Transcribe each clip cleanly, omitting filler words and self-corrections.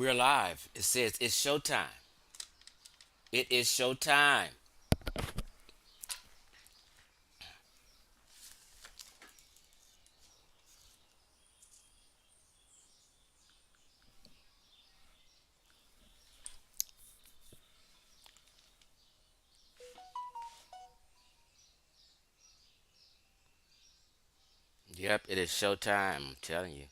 We're live. It says it's showtime. It is showtime. Yep, it is showtime. I'm telling you.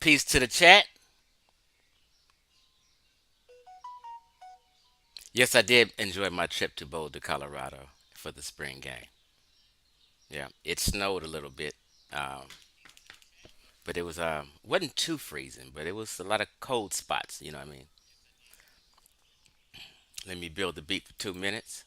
Peace to the chat. Yes, I did enjoy my trip to Boulder, Colorado for the spring game. Yeah, it snowed a little bit, um, but it was wasn't too freezing, but it was a lot of cold spots. You know what I mean? Let me build the beat for 2 minutes.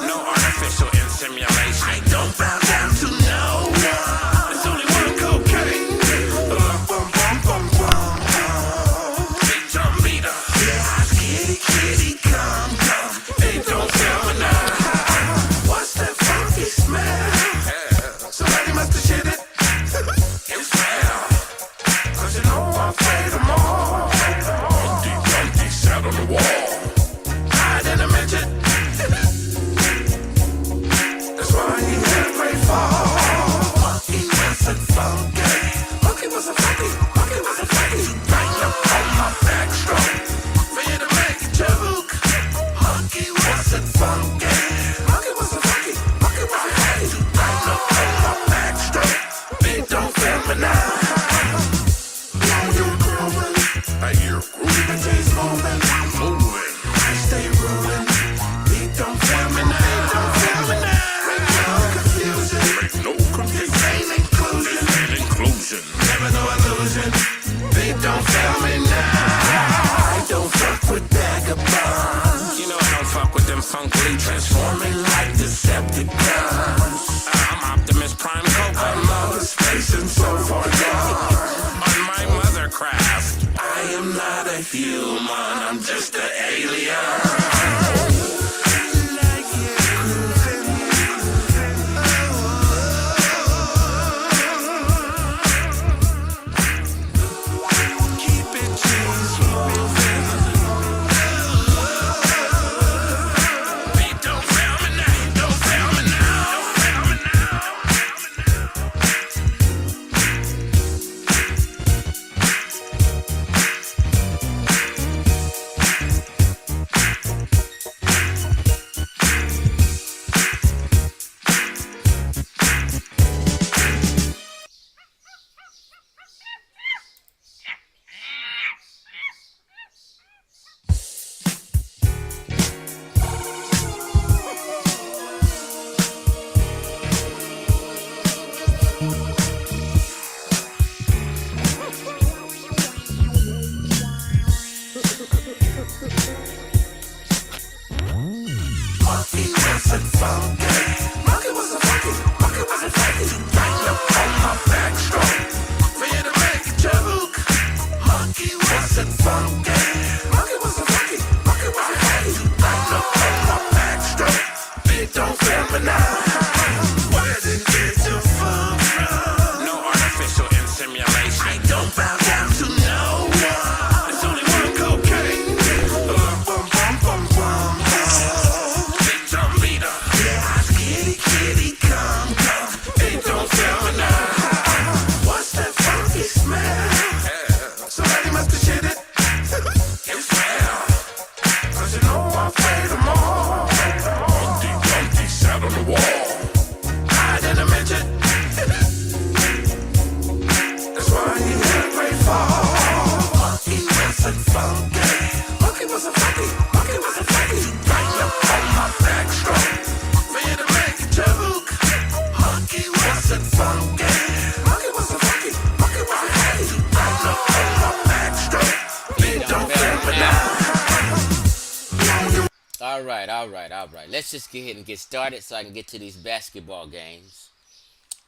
No artificial insemination. I don't bow down to no one. There's only one cocaine. Bum, bum, bum, bum, bum. Big drum beater. Yeah, kitty, kitty, come, come. They don't tell me now. What's that funky smell? Somebody must have shit it. It's well. 'Cause you know I played them all. Humpty, Dumpty sat on the wall. I didn't mention. That's why he had a great fall. Monkey wasn't funky. Monkey wasn't funky. Monkey wasn't funky. Right up on my backstroke. For you to make a joke. Monkey wasn't funky. Monkey wasn't funky. Monkey wasn't funky. Right up on my backstroke. Big don't fail me now. Now you're growing. I hear grooving. The day's moving. Moving. I stay ruling. Big don't fail me now. Big don't fail me now. Make no confusion. Make no confusion. This ain't inclusion. This ain't inclusion. Never no illusion. Big don't fail me now. I don't fuck with vagabonds. You know I don't fuck with them funk leeches. Transforming like Decepticons. I'm Optimus Prime Coco. I'm out of space and so far gone. On my mothercraft. I am not a human. I'm just an alien. Keep it cheese moving. Beat don't fail me now. Don't fail me now. Fail me Monkey wasn't funky. Monkey wasn't funky. Monkey wasn't funky. Right up on my backstroke. For you to make a joke. Monkey wasn't funky. Monkey wasn't funky. Monkey wasn't funky. Right up on my backstroke. Big don't fail me now. Where did it get your fun from? No artificial insemination. I don't bow down to no one. There's only one cocaine. Bum, bum, bum, bum, bum. Big drum beater. Yeah, kitty, kitty, come, come. They don't All right, let's just go ahead and get started so I can get to these basketball games.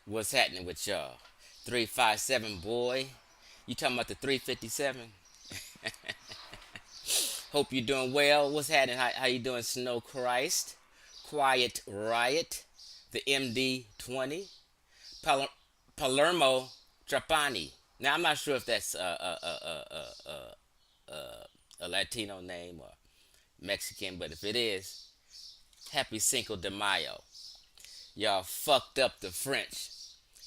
What's happening with y'all? 357 boy. You talking about the 357? Hope you're doing well. What's happening? How you doing, Snow Christ? Quiet Riot. The MD20. Pal- Palermo Trapani. Now, I'm not sure if that's a Latino name or Mexican, but if it is, happy Cinco de Mayo. Y'all fucked up the French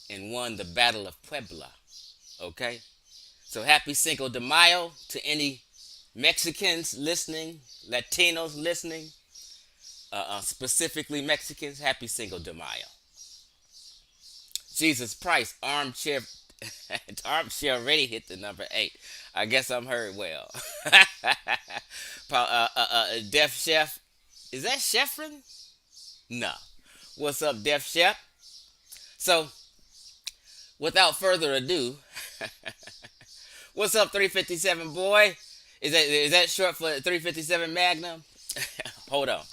and won the Battle of Puebla. Okay? So happy Cinco de Mayo to any Mexicans listening, Latinos listening, specifically Mexicans. Happy Cinco de Mayo. Jesus Price, armchair. Armchair already hit the number 8. I guess I'm heard well. Def Chef. Is that Chefrin? No. What's up, Def Chef? So, without further ado, what's up, 357 boy? Is that short for 357 Magnum? Hold on.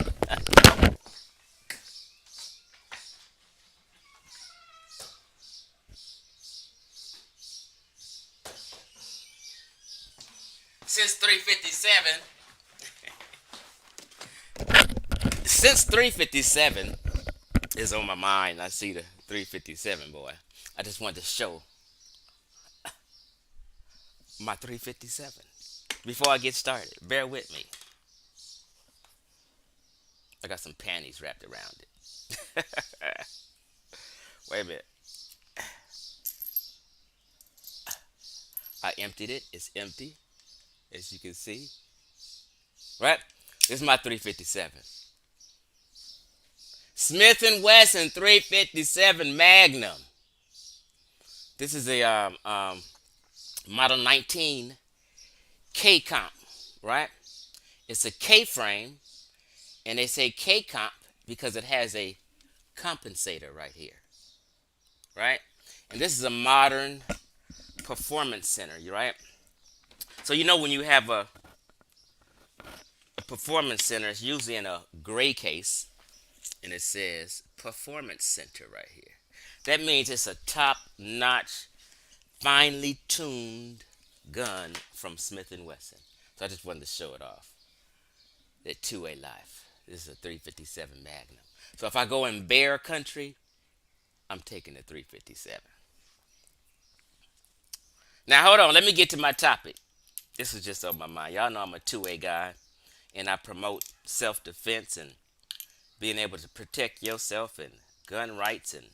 Since 357, since 357 is on my mind, I see the 357 boy. I just wanted to show my 357 before I get started. Bear with me. I got some panties wrapped around it. Wait a minute. I emptied it. It's empty, as you can see. Right? This is my 357. Smith and Wesson 357 Magnum. This is a Model 19 K comp, right? It's a K frame, and they say K comp because it has a compensator right here, right? And this is a modern performance center, right? So you know when you have a performance center, it's usually in a gray case, and it says performance center right here. That means it's a top-notch, finely tuned gun from Smith and Wesson. So I just wanted to show it off. That 2A life. This is a 357 Magnum. So if I go in bear country, I'm taking the 357. Now hold on, let me get to my topic. This is just on my mind. Y'all know I'm a 2A guy, and I promote self-defense and being able to protect yourself and gun rights, and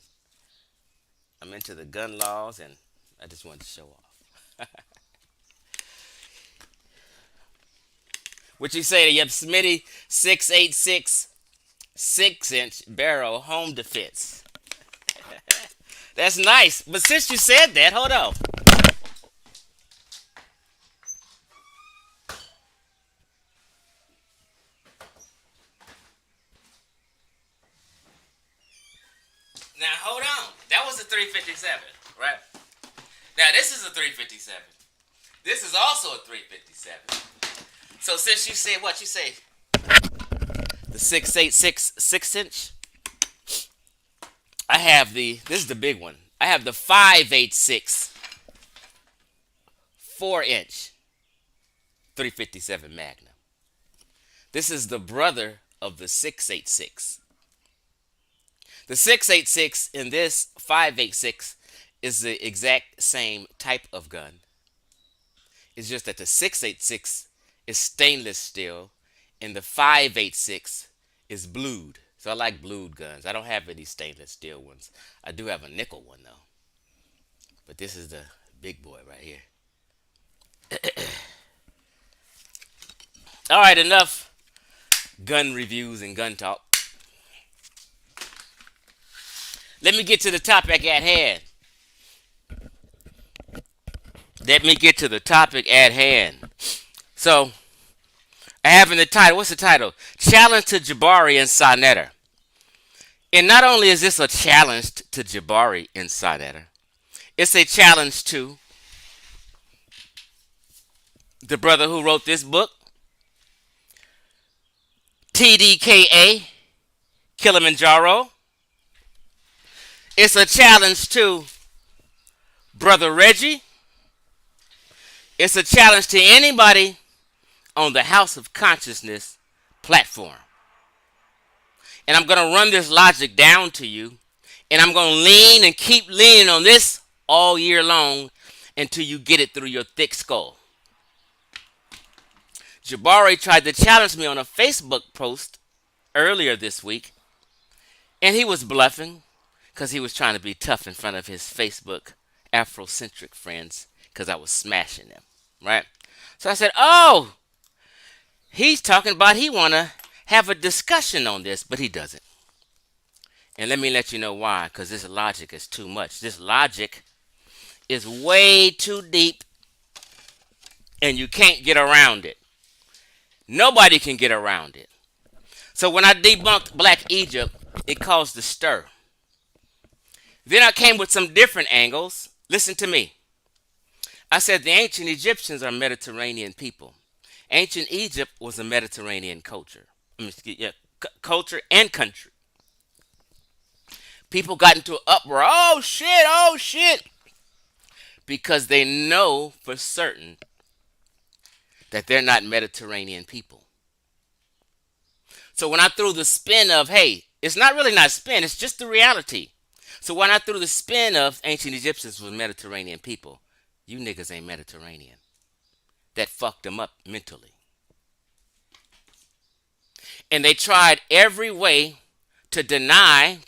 I'm into the gun laws, and I just wanted to show off. What you say to your Smitty 686 6-inch barrel home defense? That's nice. But since you said that, hold on. Now hold on. That was a 357, right? Now this is a 357. This is also a 357. So since you said what you say, the 686 6-inch, I have this is the big one. I have the 586 4-inch 357 Magnum. This is the brother of the 686. The 686 and this 586 is the exact same type of gun. It's just that the 686 is stainless steel and the 586 is blued. So I like blued guns. I don't have any stainless steel ones. I do have a nickel one though. But this is the big boy right here. All right, enough gun reviews and gun talk. Let me get to the topic at hand. Let me get to the topic at hand. So, I have in the title, what's the title? Challenge to JABARI and SANETER. And not only is this a challenge to JABARI and SANETER, it's a challenge to the brother who wrote this book, TDKA, Kilimanjaro. It's a challenge to Brother Reggie. It's a challenge to anybody on the House of Consciousness platform. And I'm going to run this logic down to you. And I'm going to lean and keep leaning on this all year long until you get it through your thick skull. Jabari tried to challenge me on a Facebook post earlier this week, and he was bluffing because he was trying to be tough in front of his Facebook Afrocentric friends because I was smashing them, right? So I said, oh, he's talking about he want to have a discussion on this, but he doesn't. And let me let you know why, because this logic is too much. This logic is way too deep, and you can't get around it. Nobody can get around it. So when I debunked Black Egypt, it caused a stir. Then I came with some different angles. Listen to me. I said the ancient Egyptians are Mediterranean people. Ancient Egypt was a Mediterranean culture. Culture and country. People got into an uproar. Oh shit, oh shit. Because they know for certain that they're not Mediterranean people. So when I threw the spin of, hey, it's not really not spin, it's just the reality. So when I threw the spin of ancient Egyptians were Mediterranean people, you niggas ain't Mediterranean. That fucked them up mentally. And they tried every way to deny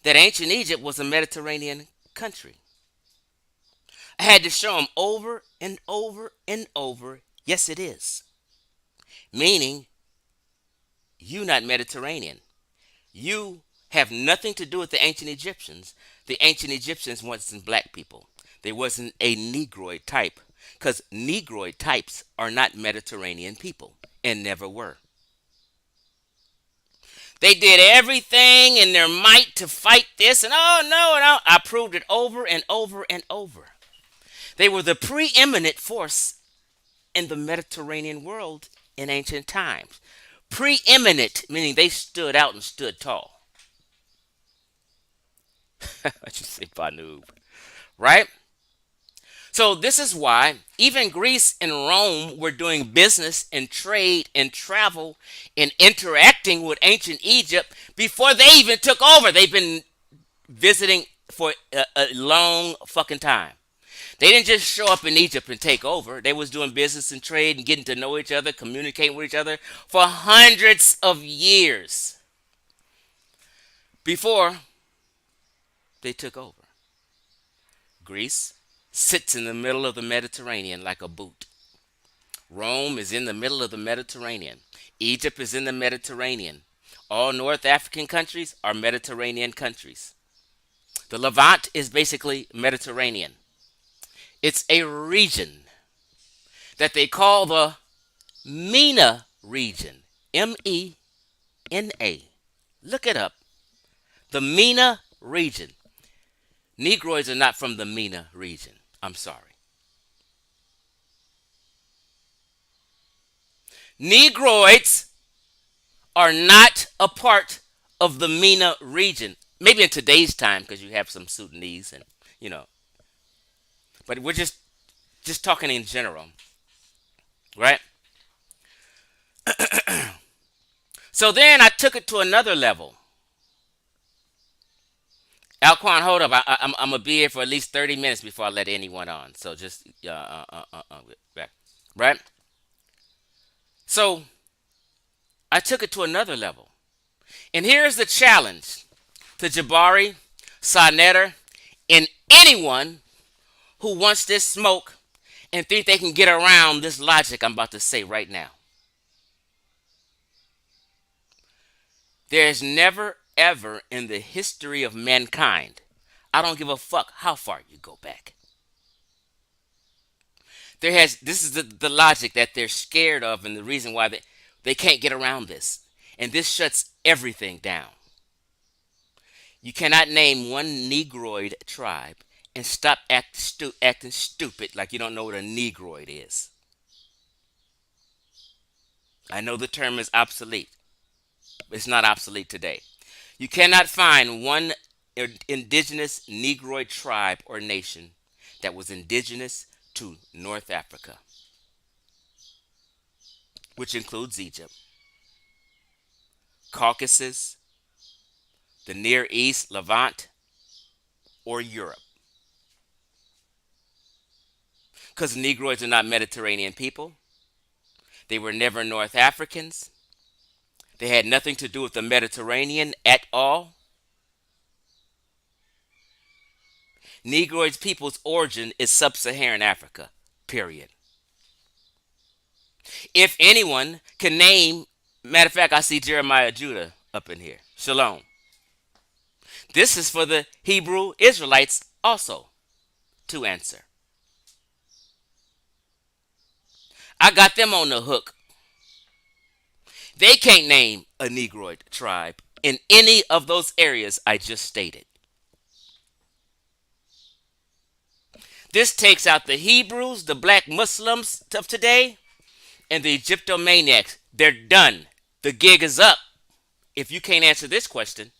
that ancient Egypt was a Mediterranean country. I had to show them over and over and over, yes it is. Meaning, you not Mediterranean. You have nothing to do with the ancient Egyptians. The ancient Egyptians wasn't black people. They wasn't a Negroid type. Because Negroid types are not Mediterranean people. And never were. They did everything in their might to fight this. And oh no, no. I proved it over and over and over. They were the preeminent force in the Mediterranean world in ancient times. Preeminent, meaning they stood out and stood tall. What you say, Banoob? Right? So this is why even Greece and Rome were doing business and trade and travel and interacting with ancient Egypt before they even took over. They've been visiting for a long fucking time. They didn't just show up in Egypt and take over. They was doing business and trade and getting to know each other, communicating with each other for hundreds of years before they took over. Greece sits in the middle of the Mediterranean like a boot. Rome is in the middle of the Mediterranean. Egypt is in the Mediterranean. All North African countries are Mediterranean countries. The Levant is basically Mediterranean. It's a region that they call the MENA region. MENA. Look it up. The MENA region. Negroids are not from the MENA region. I'm sorry. Negroids are not a part of the MENA region. Maybe in today's time because you have some Sudanese and, you know. But we're just talking in general. Right? So then I took it to another level. Alquan, hold up. I'm going to be here for at least 30 minutes before I let anyone on. So just, right? So I took it to another level. And here's the challenge to Jabari, SANETER, and anyone who wants this smoke and think they can get around this logic I'm about to say right now. There's never, ever in the history of mankind, I don't give a fuck how far you go back. This is the logic that they're scared of and the reason why they can't get around this. And this shuts everything down. You cannot name one Negroid tribe and stop acting stupid like you don't know what a Negroid is. I know the term is obsolete. It's not obsolete today. You cannot find one indigenous Negroid tribe or nation that was indigenous to North Africa, which includes Egypt, Caucasus, the Near East, Levant, or Europe. Because Negroids are not Mediterranean people. They were never North Africans. They had nothing to do with the Mediterranean at all. Negroids people's origin is sub-Saharan Africa. Period. If anyone can name, matter of fact, I see Jeremiah Judah up in here. Shalom. This is for the Hebrew Israelites also to answer. I got them on the hook. They can't name a Negroid tribe in any of those areas I just stated. This takes out the Hebrews, the black Muslims of today, and the Egyptomaniacs. They're done. The gig is up if you can't answer this question.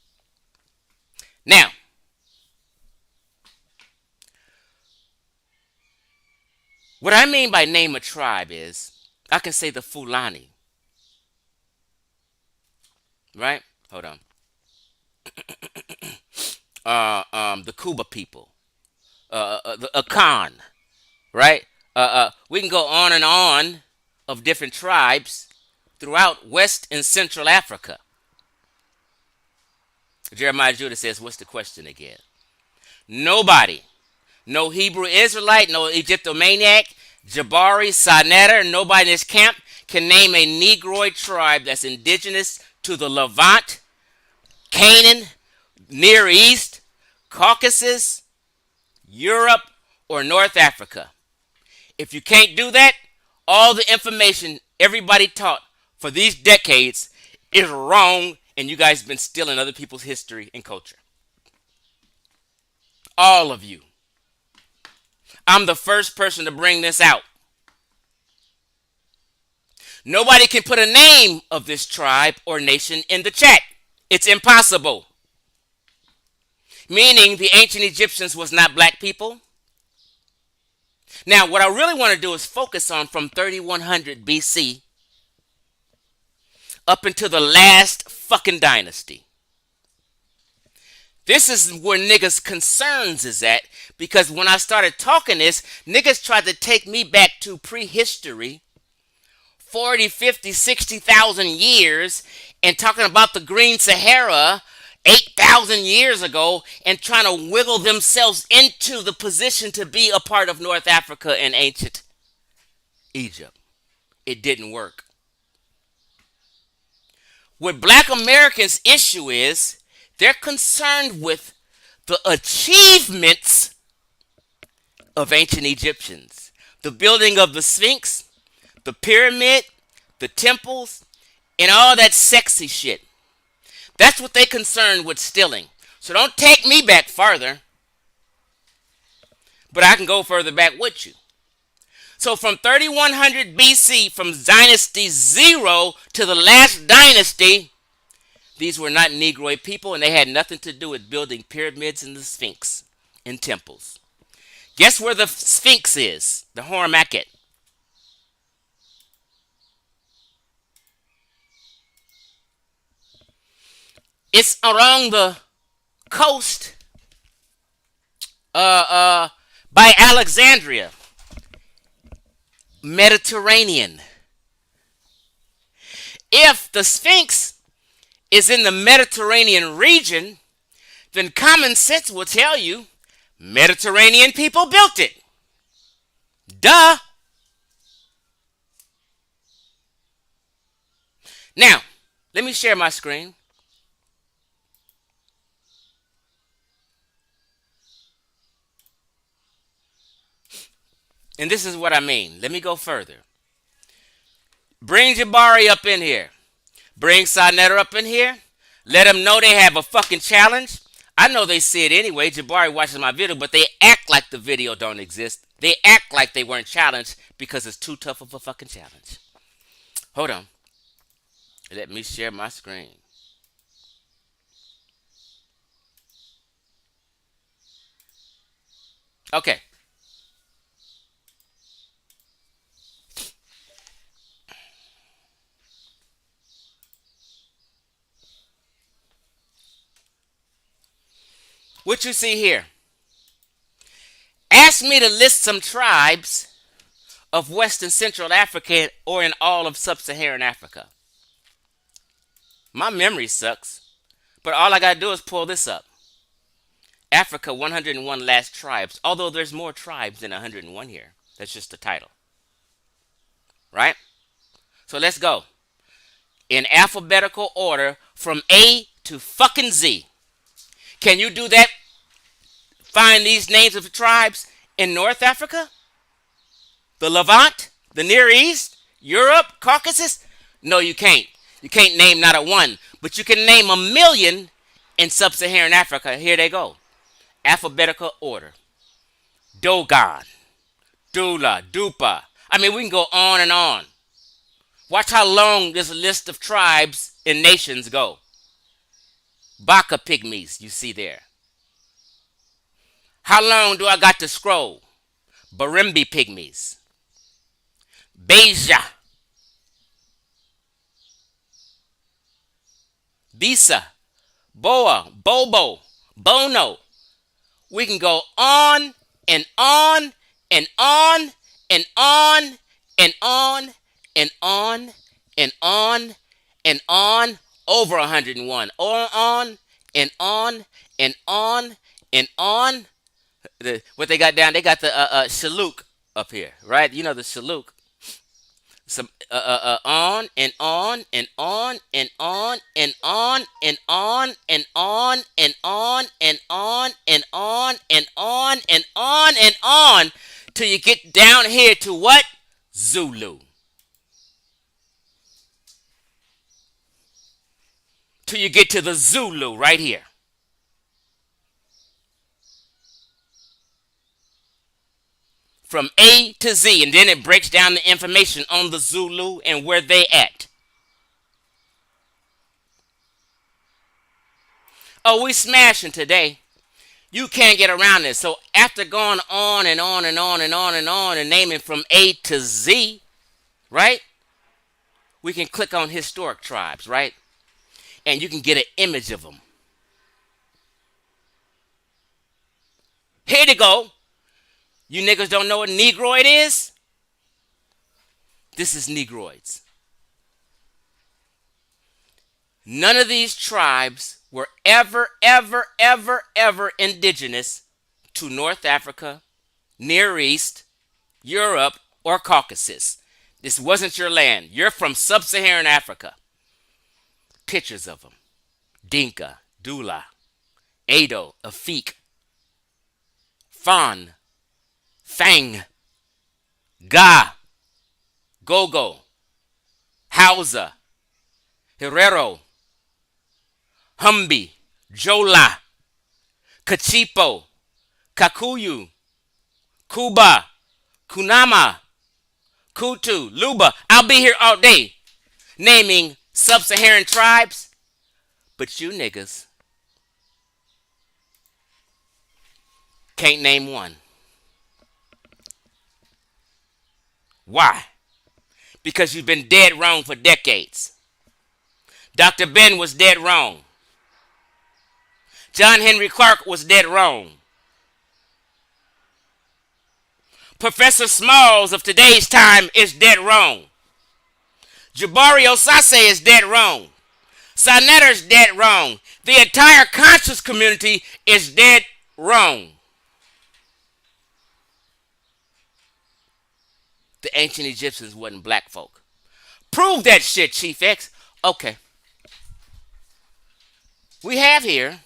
Now, what I mean by name a tribe is I can say the Fulani, right? Hold on. The Kuba people, the Akan, right? We can go on and on of different tribes throughout West and Central Africa. Jeremiah Judah says, what's the question again? Nobody, no Hebrew Israelite, no Egyptomaniac, Jabari, SANETER, nobody in this camp can name a Negroid tribe that's indigenous to the Levant, Canaan, Near East, Caucasus, Europe, or North Africa. If you can't do that, all the information everybody taught for these decades is wrong, and you guys have been stealing other people's history and culture. All of you. I'm the first person to bring this out. Nobody can put a name of this tribe or nation in the chat. It's impossible. Meaning the ancient Egyptians was not black people. Now, what I really want to do is focus on from 3100 BC up until the last fucking dynasty. This is where niggas' concerns is at, because when I started talking this, niggas tried to take me back to prehistory, 40, 50, 60,000 years, and talking about the Green Sahara 8,000 years ago, and trying to wiggle themselves into the position to be a part of North Africa and ancient Egypt. It didn't work. What black Americans' issue is, they're concerned with the achievements of ancient Egyptians. The building of the Sphinx, the pyramid, the temples, and all that sexy shit. That's what they're concerned with stealing. So don't take me back farther, but I can go further back with you. So from 3100 BC, from Dynasty 0 to the last dynasty, these were not Negroid people, and they had nothing to do with building pyramids and the Sphinx and temples. Guess where the Sphinx is? The Hormaket. It's along the coast by Alexandria. Mediterranean. If the Sphinx is in the Mediterranean region, then common sense will tell you Mediterranean people built it. Duh. Now, let me share my screen. And this is what I mean. Let me go further. Bring Jabari up in here. Bring SANETER up in here. Let them know they have a fucking challenge. I know they see it anyway. Jabari watches my video, but they act like the video don't exist. They act like they weren't challenged because it's too tough of a fucking challenge. Hold on. Let me share my screen. Okay. What you see here? Ask me to list some tribes of Western Central Africa or in all of Sub-Saharan Africa. My memory sucks, but all I gotta do is pull this up. Africa 101 last tribes, although there's more tribes than 101 here. That's just the title, right? So let's go. In alphabetical order from A to fucking Z. Can you do that? Find these names of the tribes in North Africa, the Levant, the Near East, Europe, Caucasus? No, you can't. You can't name not a one, but you can name a million in Sub-Saharan Africa. Here they go. Alphabetical order. Dogon, Dula, Dupa. I mean, we can go on and on. Watch how long this list of tribes and nations go. Baka pygmies, you see there. How long do I got to scroll? Barimbi pygmies. Beja. Bisa. Boa. Bobo. Bono. We can go on and on and on and on and on and on and on and on over 101. On and on and on and on. What they got down? They got the shalouk up here, right? You know the shalouk. Some on and on and on and on and on and on and on and on and on and on and on and on and on till you get down here to what? Zulu. Till you get to the Zulu right here. From A to Z, and then it breaks down the information on the Zulu and where they at. Oh, we smashing today. You can't get around this. So after going on and on and on and on and on and naming from A to Z, right? We can click on historic tribes, right? And you can get an image of them. Here they go. You niggas don't know what Negroid is? This is Negroids. None of these tribes were ever indigenous to North Africa, Near East, Europe, or Caucasus. This wasn't your land. You're from Sub-Saharan Africa. Pictures of them. Dinka, Dula, Ado, Afik, Fan, Fang, Ga, Gogo, Hausa, Herero, Humbi, Jola, Kachipo, Kakuyu, Kuba, Kunama, Kutu, Luba. I'll be here all day naming sub-Saharan tribes, but you niggas can't name one. Why? Because you've been dead wrong for decades. Dr. Ben was dead wrong. John Henry Clark was dead wrong. Professor Smalls of today's time is dead wrong. Jabari Osase is dead wrong. SANETER's dead wrong. The entire conscious community is dead wrong. The ancient Egyptians wasn't black folk. Prove that shit, Chief X. Okay. We have here.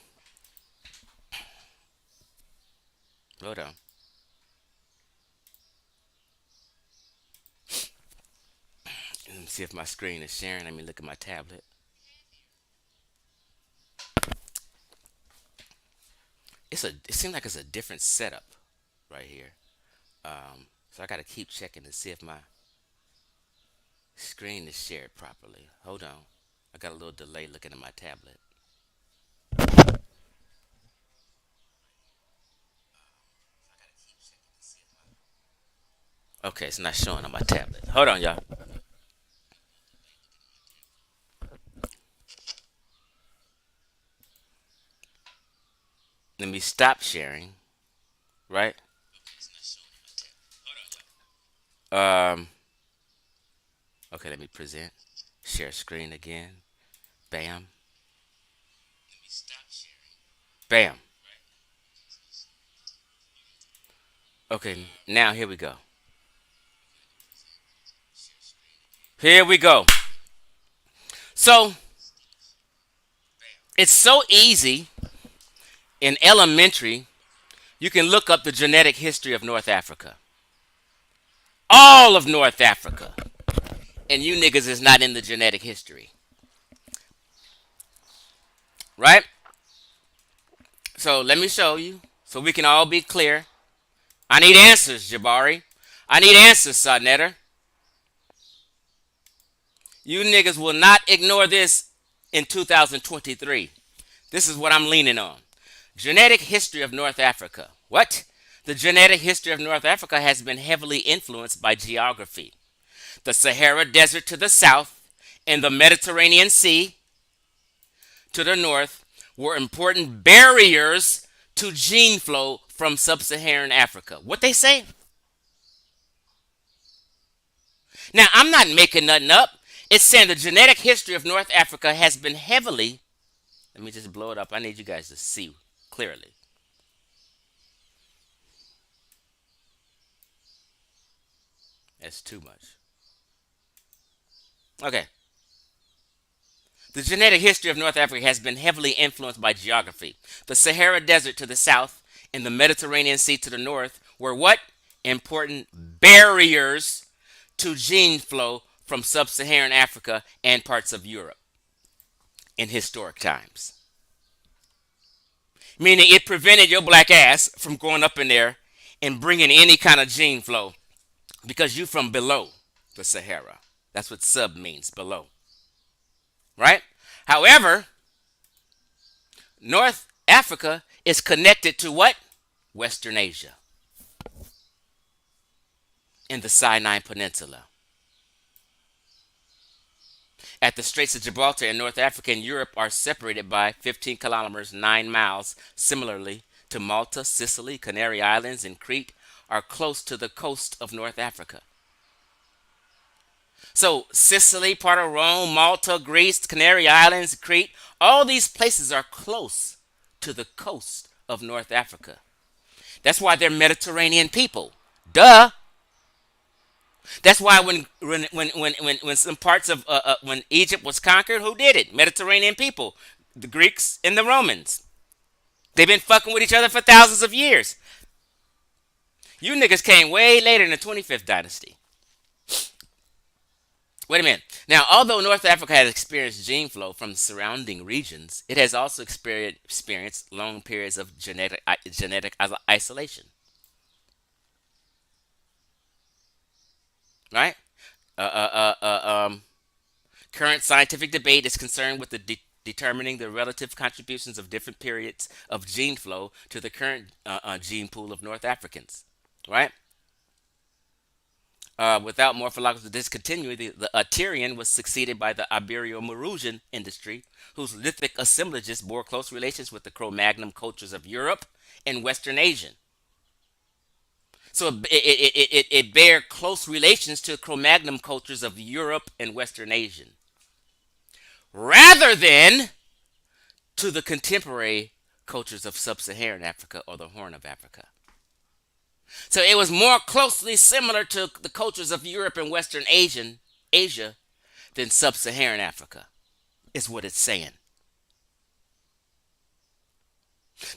Hold on. Let me see if my screen is sharing. Let me look at my tablet. It seems like it's a different setup right here. So I gotta keep checking to see if my screen is shared properly. Hold on. I got a little delay looking at my tablet. Okay, it's not showing on my tablet. Hold on, y'all. Let me stop sharing. Right. Um. Okay, let me present. Share screen again. Bam. Bam. Okay, now here we go. Here we go. So it's so easy in elementary. You can look up the genetic history of North Africa. All of North Africa. And you niggas is not in the genetic history. Right? So let me show you so we can all be clear. I need answers, Jabari. I need answers, SANETER. You niggas will not ignore this in 2023. This is what I'm leaning on. Genetic history of North Africa. What? The genetic history of North Africa has been heavily influenced by geography. The Sahara Desert to the south and the Mediterranean Sea to the north were important barriers to gene flow from sub-Saharan Africa. What they say? Now, I'm not making nothing up. It's saying the genetic history of North Africa has been heavily. Let me just blow it up. I need you guys to see clearly. That's too much. Okay. The genetic history of North Africa has been heavily influenced by geography. The Sahara Desert to the south and the Mediterranean Sea to the north were what? Important barriers to gene flow from sub-Saharan Africa and parts of Europe in historic times. Meaning it prevented your black ass from going up in there and bringing any kind of gene flow because you from below the Sahara. That's what sub means, below. Right? However, North Africa is connected to what? Western Asia in the Sinai Peninsula. At the Straits of Gibraltar in North Africa and Europe are separated by 15 kilometers, 9 miles. Similarly to Malta, Sicily, Canary Islands, and Crete are close to the coast of North Africa. So Sicily, part of Rome, Malta, Greece, Canary Islands, Crete, all these places are close to the coast of North Africa. That's why they're Mediterranean people. Duh. That's why when some parts of when Egypt was conquered, who did it? Mediterranean people, the Greeks and the Romans. They've been fucking with each other for thousands of years. You niggas came way later in the 25th dynasty. Wait a minute. Now, although North Africa has experienced gene flow from the surrounding regions, it has also experienced long periods of genetic isolation. Right? Uh, uh, uh, uh, um, Current scientific debate is concerned with determining the relative contributions of different periods of gene flow to the current gene pool of North Africans. Right? Without morphological discontinuity, the Aterian was succeeded by the Ibero-Mauritian industry, whose lithic assemblages bore close relations with the Cro-Magnon cultures of Europe and Western Asia. So it bear close relations to Cro-Magnon cultures of Europe and Western Asia, rather than to the contemporary cultures of Sub-Saharan Africa or the Horn of Africa. So it was more closely similar to the cultures of Europe and Western Asia than Sub-Saharan Africa, is what it's saying.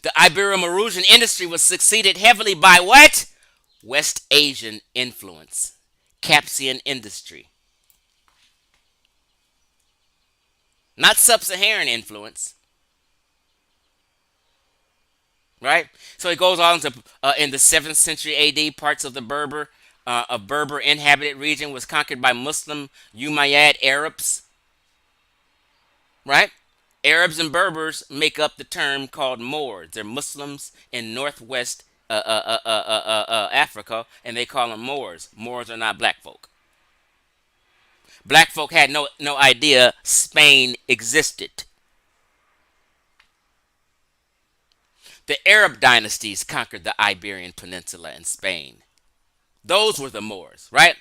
The Ibero-Mauritian industry was succeeded heavily by what? West Asian influence, Capsian industry. Not Sub-Saharan influence. Right? So it goes on to in the 7th century AD, parts of the Berber inhabited region was conquered by Muslim Umayyad Arabs. Right? Arabs and Berbers make up the term called Moors. They're Muslims in northwest Africa, and they call them Moors. Moors are not black folk. Black folk had no idea Spain existed. The Arab dynasties conquered the Iberian Peninsula and Spain. Those were the Moors, right?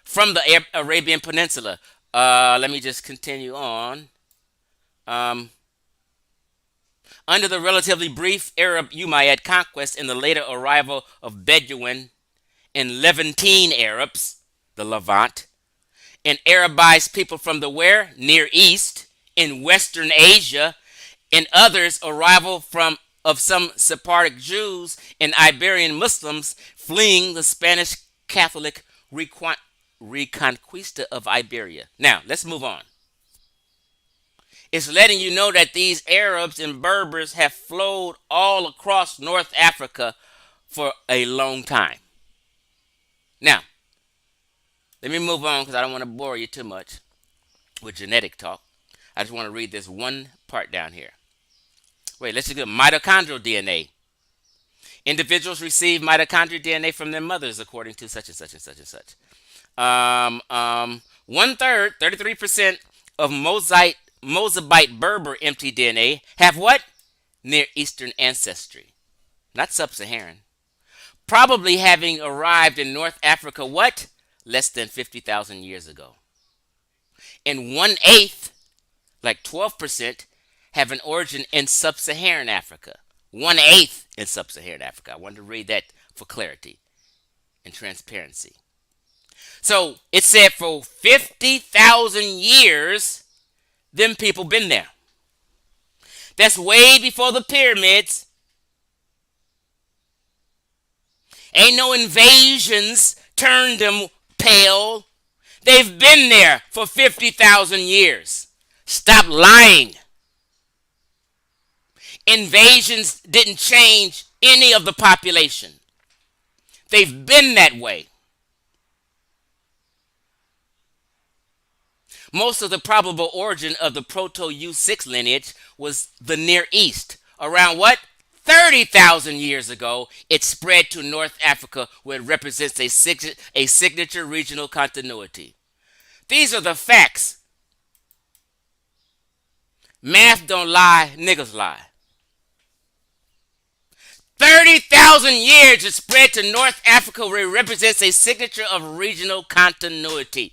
From the Arabian Peninsula. Let me just continue on. Um, Under the relatively brief Arab Umayyad conquest and the later arrival of Bedouin and Levantine Arabs, the Levant, and Arabized people from the where? Near East, in Western Asia, and others arrival from of some Sephardic Jews and Iberian Muslims fleeing the Spanish Catholic reconquista of Iberia. Now, let's move on. It's letting you know that these Arabs and Berbers have flowed all across North Africa for a long time. Now, let me move on because I don't want to bore you too much with genetic talk. I just want to read this one part down here. Wait, let's just go mitochondrial DNA. Individuals receive mitochondrial DNA from their mothers according to such and such and such and such. One third, 33% of Mozambique Berber mtDNA have what? Near Eastern ancestry, not sub-Saharan. Probably having arrived in North Africa what? Less than 50,000 years ago. And one eighth, like 12%, have an origin in sub-Saharan Africa. One eighth in sub-Saharan Africa. I wanted to read that for clarity and transparency. So it said for 50,000 years, them people been there. That's way before the pyramids. Ain't no invasions turned them pale. They've been there for 50,000 years. Stop lying. Invasions didn't change any of the population. They've been that way. Most of the probable origin of the Proto U6 lineage was the Near East. Around what? 30,000 years ago, it spread to North Africa where it represents a signature regional continuity. These are the facts. Math don't lie, niggas lie. 30,000 years it spread to North Africa where it represents a signature of regional continuity.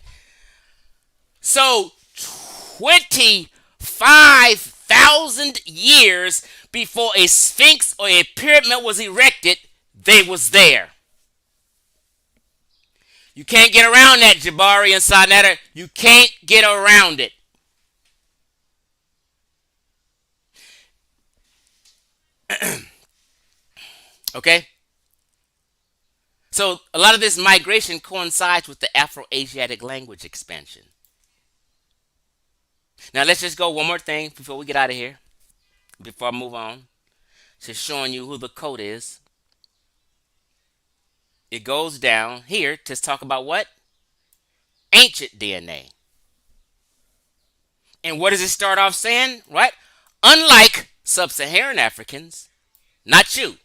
So 25,000 years before a sphinx or a pyramid was erected, they was there. You can't get around that, JABARI and SANETER. You can't get around it. Okay? So a lot of this migration coincides with the Afro-Asiatic language expansion. Now let's just go one more thing before we get out of here. Before I move on. Just showing you who the code is. It goes down here to talk about what? Ancient DNA. And what does it start off saying? Right? Unlike sub-Saharan Africans, not you.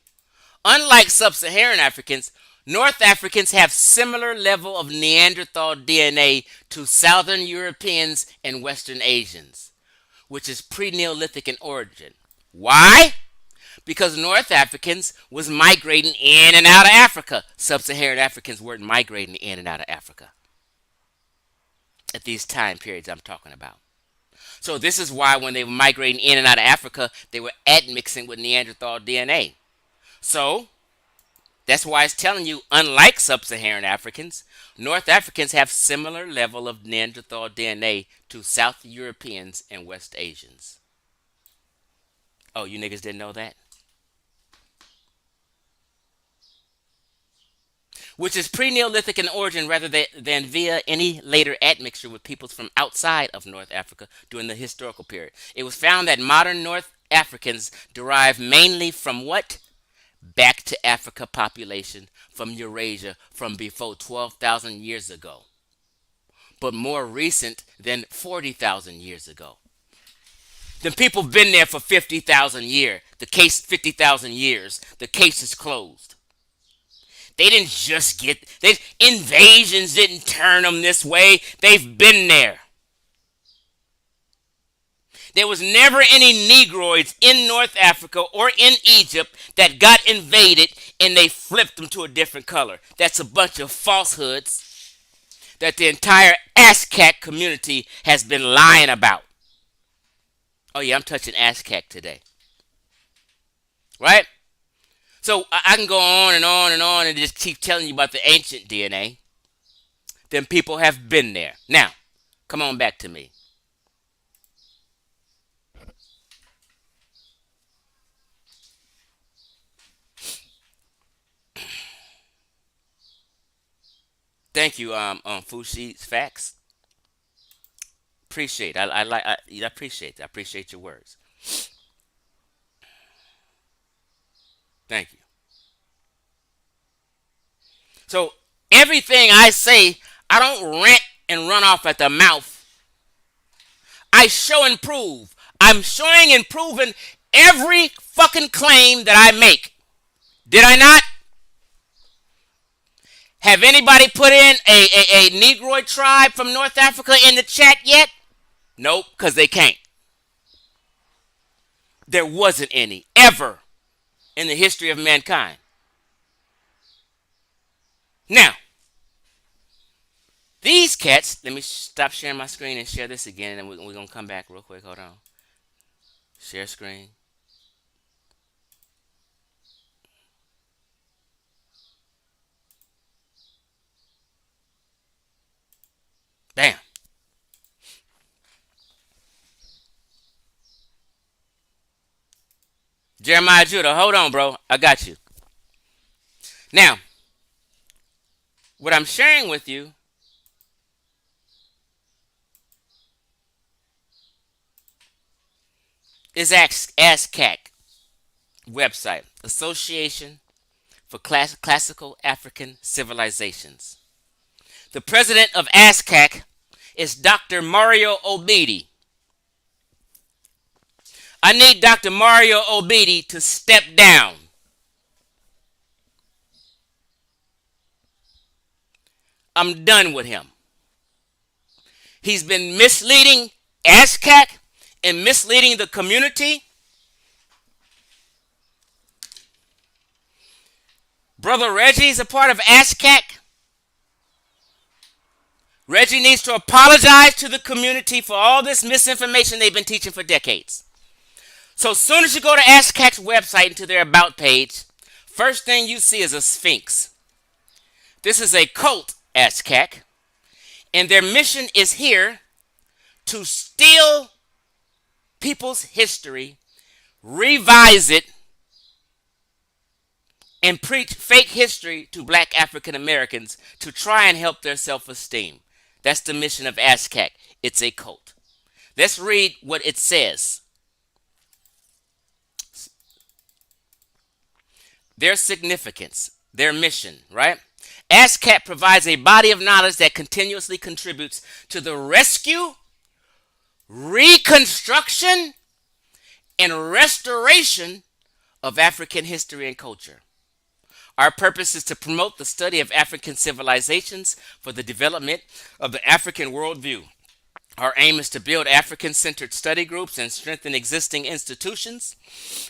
Unlike sub-Saharan Africans, North Africans have similar level of Neanderthal DNA to Southern Europeans and Western Asians, which is pre-Neolithic in origin. Why? Because North Africans was migrating in and out of Africa. Sub-Saharan Africans weren't migrating in and out of Africa at these time periods I'm talking about. So this is why when they were migrating in and out of Africa, they were admixing with Neanderthal DNA. So that's why it's telling you, unlike sub-Saharan Africans, North Africans have similar level of Neanderthal DNA to South Europeans and West Asians. Oh, you niggas didn't know that? Which is pre-Neolithic in origin rather than via any later admixture with peoples from outside of North Africa during the historical period. It was found that modern North Africans derive mainly from what? Back to Africa population from Eurasia from before 12,000 years ago, but more recent than 40,000 years ago. The people been there for 50,000 years. The case 50,000 years. The case is closed. They didn't just get they invasions didn't turn them this way. They've been there. There was never any Negroids in North Africa or in Egypt that got invaded and they flipped them to a different color. That's a bunch of falsehoods that the entire ASCAC community has been lying about. Oh yeah, I'm touching ASCAC today. Right? So I can go on and on and on and just keep telling you about the ancient DNA. Then people have been there. Now, come on back to me. Thank you, Fushi's Facts. Appreciate. I appreciate. I appreciate your words. Thank you. So everything I say, I don't rant and run off at the mouth. I show and prove. I'm showing and proving every fucking claim that I make. Did I not? Have anybody put in a Negroid tribe from North Africa in the chat yet? Nope, because they can't. There wasn't any, ever, in the history of mankind. Now, these cats, let me stop sharing my screen and share this again, and we're going to come back real quick. Hold on. Share screen. Bam. Jeremiah Judah, hold on, bro. I got you. Now, what I'm sharing with you is ASCAC website, Association for Classical African Civilizations. The president of ASCAC is Dr. Mario Obidi. I need Dr. Mario Obidi to step down. I'm done with him. He's been misleading ASCAC and misleading the community. Brother Reggie's a part of ASCAC. Reggie needs to apologize to the community for all this misinformation they've been teaching for decades. So as soon as you go to ASCAC's website and to their about page, first thing you see is a sphinx. This is a cult, ASCAC, and their mission is here to steal people's history, revise it, and preach fake history to black African Americans to try and help their self-esteem. That's the mission of ASCAC. It's a cult. Let's read what it says. Their significance, their mission, right? ASCAP provides a body of knowledge that continuously contributes to the rescue, reconstruction, and restoration of African history and culture. Our purpose is to promote the study of African civilizations for the development of the African worldview. Our aim is to build African-centered study groups and strengthen existing institutions.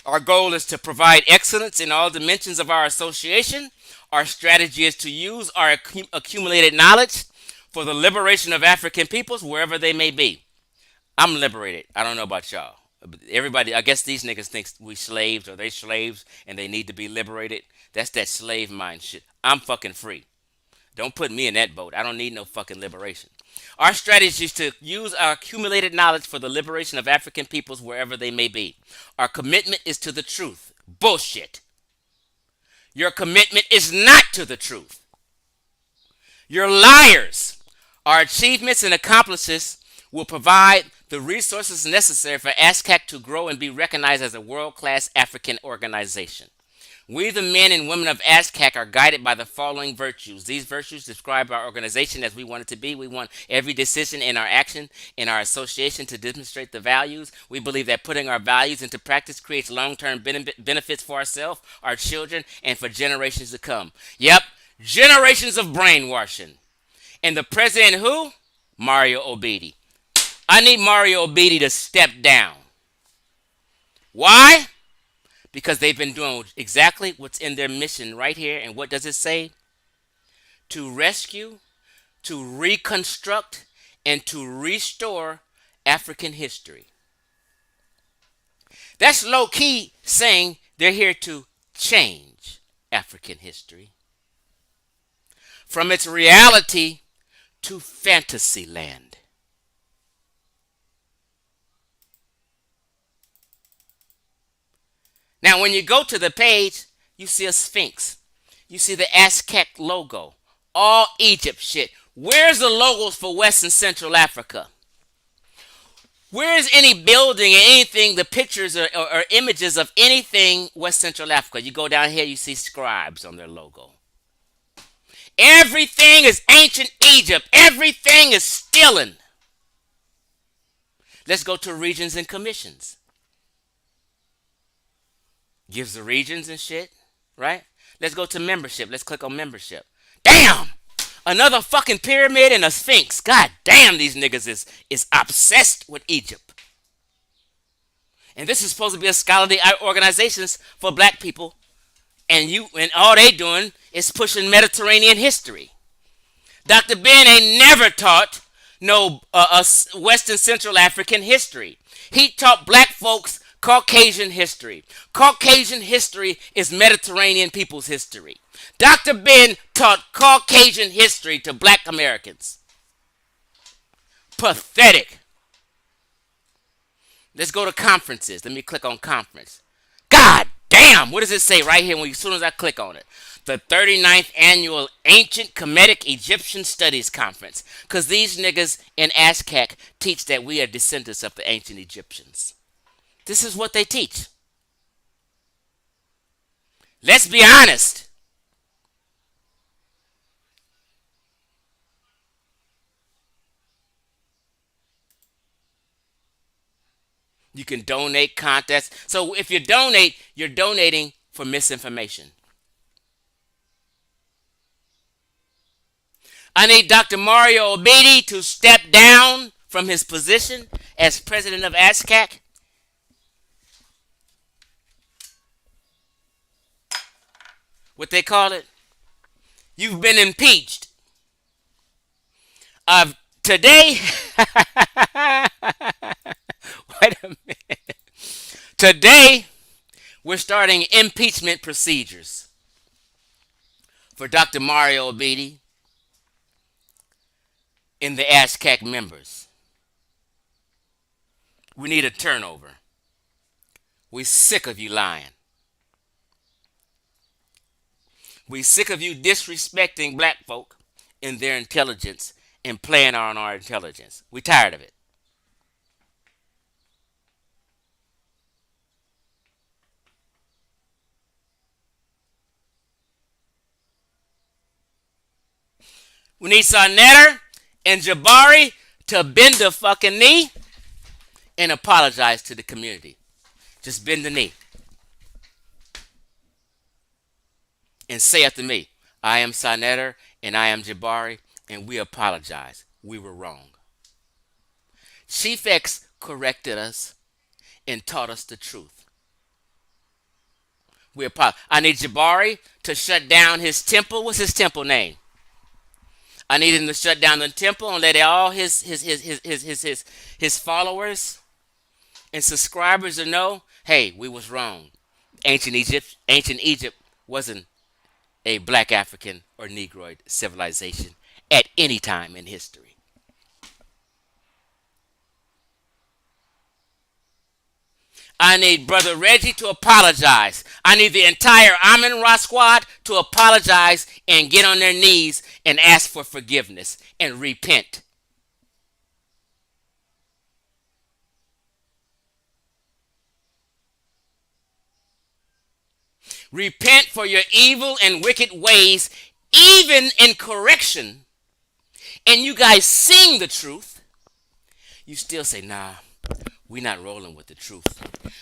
Our goal is to provide excellence in all dimensions of our association. Our strategy is to use our accumulated knowledge for the liberation of African peoples wherever they may be. I'm liberated. I don't know about y'all. Everybody, I guess these niggas think we slaves or they slaves and they need to be liberated. That's that slave mind shit. I'm fucking free. Don't put me in that boat. I don't need no fucking liberation. Our strategy is to use our accumulated knowledge for the liberation of African peoples wherever they may be. Our commitment is to the truth. Bullshit. Your commitment is not to the truth. You're liars. Our achievements and accomplishments will provide the resources necessary for ASCAC to grow and be recognized as a world-class African organization. We, the men and women of ASCAC, are guided by the following virtues. These virtues describe our organization as we want it to be. We want every decision and our action in our association to demonstrate the values. We believe that putting our values into practice creates long term benefits for ourselves, our children, and for generations to come. Yep, generations of brainwashing. And the president, who? Mario Obidi. I need Mario Obidi to step down. Why? Because they've been doing exactly what's in their mission right here. And what does it say? To rescue, to reconstruct, and to restore African history. That's low key saying they're here to change African history from its reality to fantasy land. Now, when you go to the page, you see a sphinx. You see the Aztec logo. All Egypt shit. Where's the logos for West and Central Africa? Where is any building and anything, the pictures or images of anything West Central Africa? You go down here, you see scribes on their logo. Everything is ancient Egypt. Everything is stealing. Let's go to regions and commissions. Gives the regions and shit, right? Let's go to membership. Let's click on membership. Damn! Another fucking pyramid and a sphinx. God damn, these niggas is obsessed with Egypt. And this is supposed to be a scholarly organizations for black people. And all they doing is pushing Mediterranean history. Dr. Ben ain't never taught no West and Central African history. He taught black folks Caucasian history. Caucasian history is Mediterranean people's history. Dr. Ben taught Caucasian history to black Americans. Pathetic. Let's go to conferences. Let me click on conference. God damn, what does it say right here as soon as I click on it? The 39th Annual Ancient Kemetic Egyptian Studies Conference. Because these niggas in ASCAC teach that we are descendants of the ancient Egyptians. This is what they teach. Let's be honest. You can donate contests. So if you donate, you're donating for misinformation. I need Dr. Mario Obidi to step down from his position as president of ASCAC. What they call it? You've been impeached. Today, wait a minute. Today, we're starting impeachment procedures for Dr. Mario Obidi and the ASCAC members. We need a turnover. We're sick of you lying. We're sick of you disrespecting black folk and their intelligence and playing on our intelligence. We're tired of it. We need SANETER and JABARI to bend the fucking knee and apologize to the community. Just bend the knee. And say after me, I am SANETER and I am JABARI, and we apologize. We were wrong. Chief X corrected us and taught us the truth. We apologize. I need JABARI to shut down his temple. What's his temple name? I need him to shut down the temple and let all his followers and subscribers to know, hey, we was wrong. Ancient Egypt wasn't a black African or Negroid civilization at any time in history. I need Brother Reggie to apologize. I need the entire Amin Ra squad to apologize and get on their knees and ask for forgiveness and repent. Repent for your evil and wicked ways, even in correction, and you guys sing the truth, you still say, nah, we not rolling with the truth.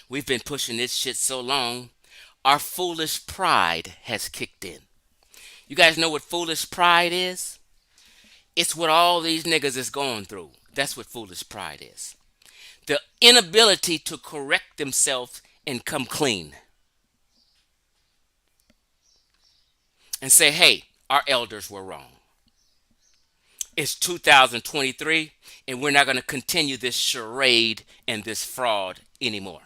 We've been pushing this shit so long, our foolish pride has kicked in. You guys know what foolish pride is? It's what all these niggas is going through. That's what foolish pride is. The inability to correct themselves and come clean and say, hey, our elders were wrong. It's 2023, and we're not going to continue this charade and this fraud anymore.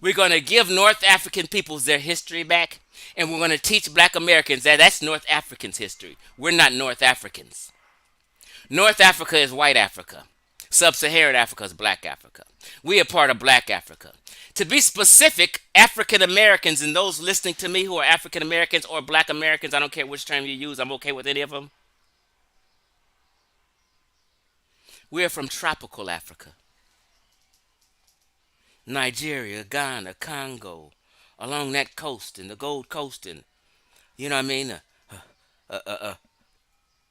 We're going to give North African peoples their history back, and we're going to teach black Americans that that's North Africans' history. We're not North Africans. North Africa is white Africa. Sub-Saharan Africa is black Africa. We are part of black Africa. To be specific, African Americans and those listening to me who are African Americans or black Americans, I don't care which term you use, I'm okay with any of them. We are from tropical Africa. Nigeria, Ghana, Congo, along that coast and the Gold Coast, and you know what I mean?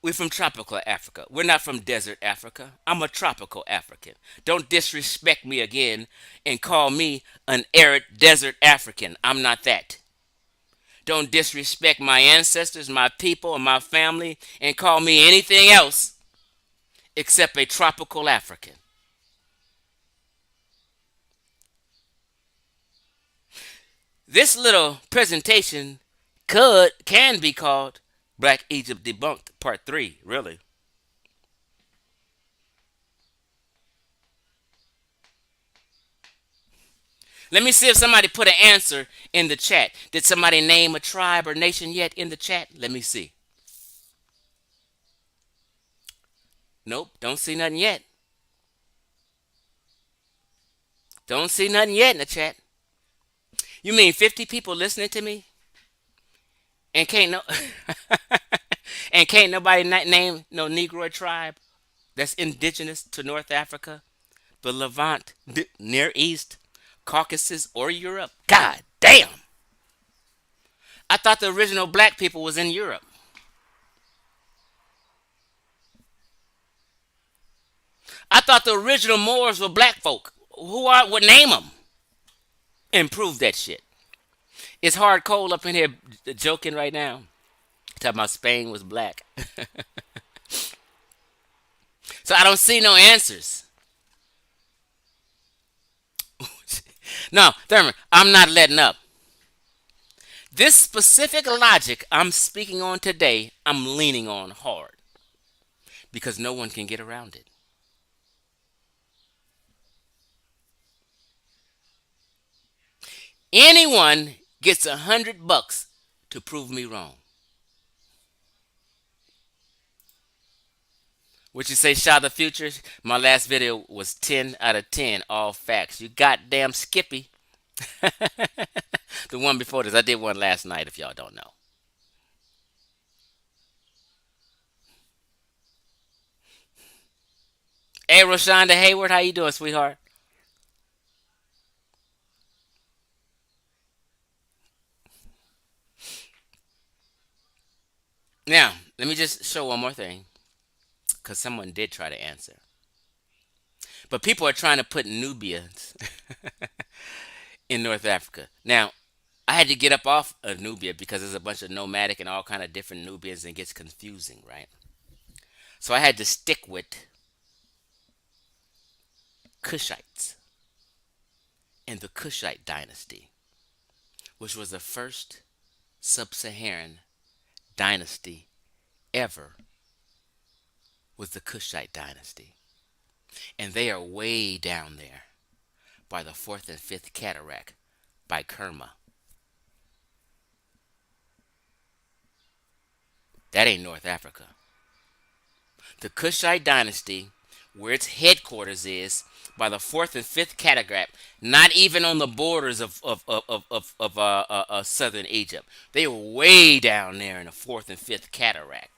We're from tropical Africa. We're not from desert Africa. I'm a tropical African. Don't disrespect me again and call me an arid desert African. I'm not that. Don't disrespect my ancestors, my people, and my family and call me anything else except a tropical African. This little presentation can be called Black Egypt Debunked Part 3, really. Let me see if somebody put an answer in the chat. Did somebody name a tribe or nation yet in the chat? Let me see. Nope, don't see nothing yet. Don't see nothing yet in the chat. You mean 50 people listening to me? And can't no and can't nobody name no Negroid tribe that's indigenous to North Africa, the Levant, the Near East, Caucasus, or Europe? God damn! I thought the original black people was in Europe. I thought the original Moors were black folk. Who are would name them and prove that shit? It's hard cold up in here joking right now. Talking about Spain was black. So I don't see no answers. No, Thurman, I'm not letting up. This specific logic I'm speaking on today, I'm leaning on hard because no one can get around it. Anyone gets $100 to prove me wrong. What you say, Shaw the Future? My last video was 10 out of 10, all facts. You goddamn Skippy. The one before this, I did one last night if y'all don't know. Hey, Rashonda Hayward, how you doing, sweetheart? Now, let me just show one more thing, because someone did try to answer. But people are trying to put Nubians in North Africa. Now, I had to get up off of Nubia because there's a bunch of nomadic and all kind of different Nubians and it gets confusing, right? So I had to stick with Kushites and the Kushite dynasty, which was the first sub-Saharan dynasty ever, was the Kushite dynasty. And they are way down there by the fourth and fifth cataract by Kerma. That ain't North Africa. The Kushite dynasty, where its headquarters is, by the fourth and fifth cataract, not even on the borders of southern Egypt. They were way down there in the fourth and fifth cataract.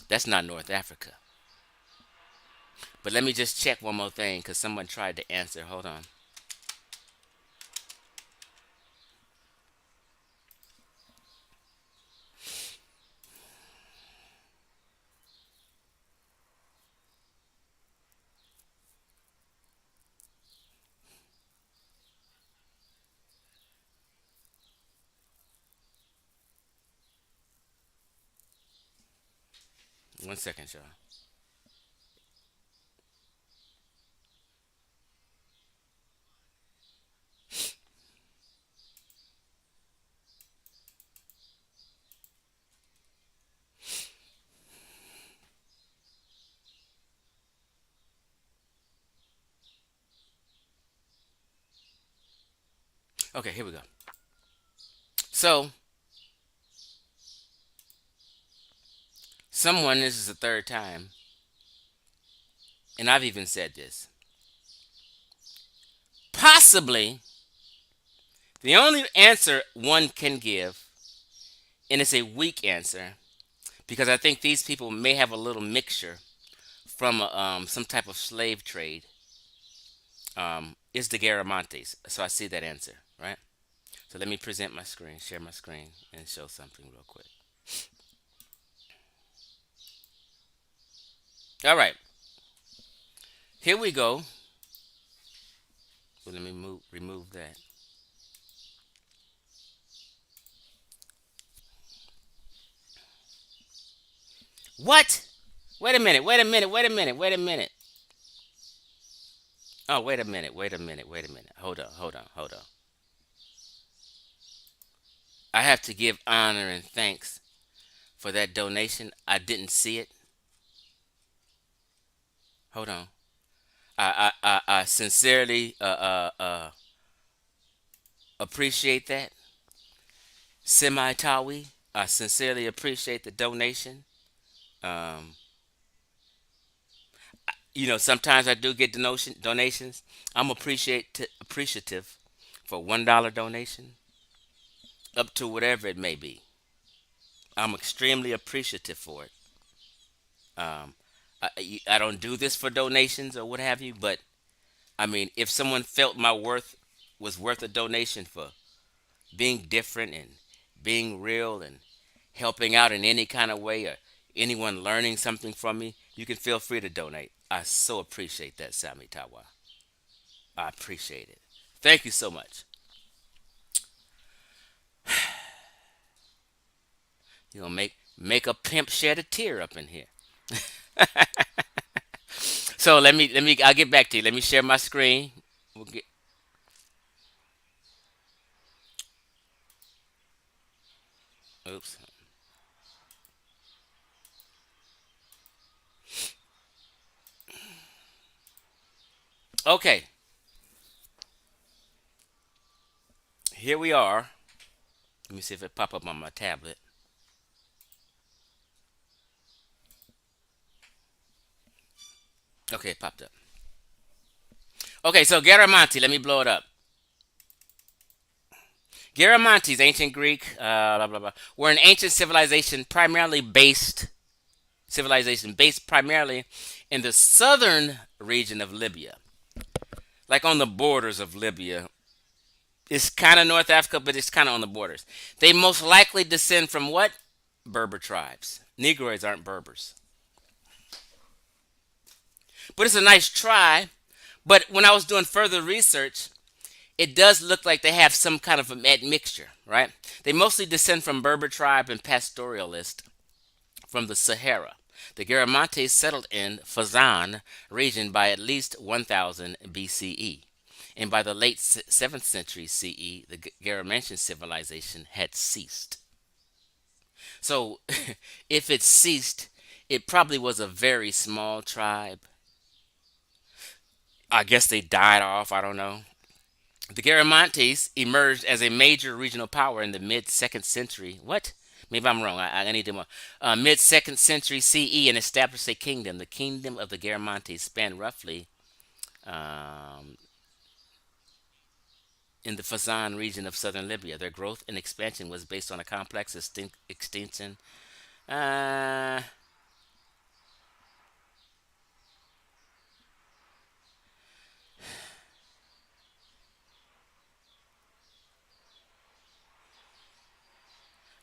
That's not North Africa. But let me just check one more thing because someone tried to answer. Hold on. One second, y'all. Okay, here we go. So, someone, this is the third time, and I've even said this. Possibly the only answer one can give, and it's a weak answer, because I think these people may have a little mixture from some type of slave trade, is the Garamontes. So I see that answer, right? So let me present my screen, share my screen, and show something real quick. All right, here we go. Well, let me remove that. What? Wait a minute, wait a minute, wait a minute, wait a minute. Oh, wait a minute, wait a minute, wait a minute. Hold on, hold on, hold on. I have to give honor and thanks for that donation. I didn't see it. Hold on. I sincerely appreciate that. Semi Tawi. I sincerely appreciate the donation. Um, sometimes I do get donations. I'm appreciative for $1 donation up to whatever it may be. I'm extremely appreciative for it. Um, I don't do this for donations or what have you, but I mean, if someone felt my worth was worth a donation for being different and being real and helping out in any kind of way, or anyone learning something from me, you can feel free to donate. I so appreciate that, Sami Tawa. I appreciate it. Thank you so much. You know, make a pimp shed a tear up in here. So let me I'll get back to you. Let me share my screen. We'll get oops. Okay, here we are. Let me see if it pop up on my tablet. Okay, it popped up. Okay, so Garamanti, let me blow it up. Garamantes, ancient Greek, blah blah blah, were an ancient civilization based primarily in the southern region of Libya, like on the borders of Libya. It's kind of North Africa, but it's kind of on the borders. They most likely descend from what? Berber tribes. Negroids aren't Berbers, but it's a nice try. But when I was doing further research, it does look like they have some kind of a mixture, right? They mostly descend from Berber tribe and pastoralist from the Sahara. The Garamantes settled in Fazan region by at least 1000 BCE. And by the late 7th century CE, the Garamantian civilization had ceased. So, if it ceased, it probably was a very small tribe. I guess they died off, I don't know. The Garamantes emerged as a major regional power in the mid second century. What? Maybe I'm wrong. I need to more. Mid second century CE and established a kingdom. The kingdom of the Garamantes spanned roughly um, in the Fazan region of southern Libya. Their growth and expansion was based on a complex extinction.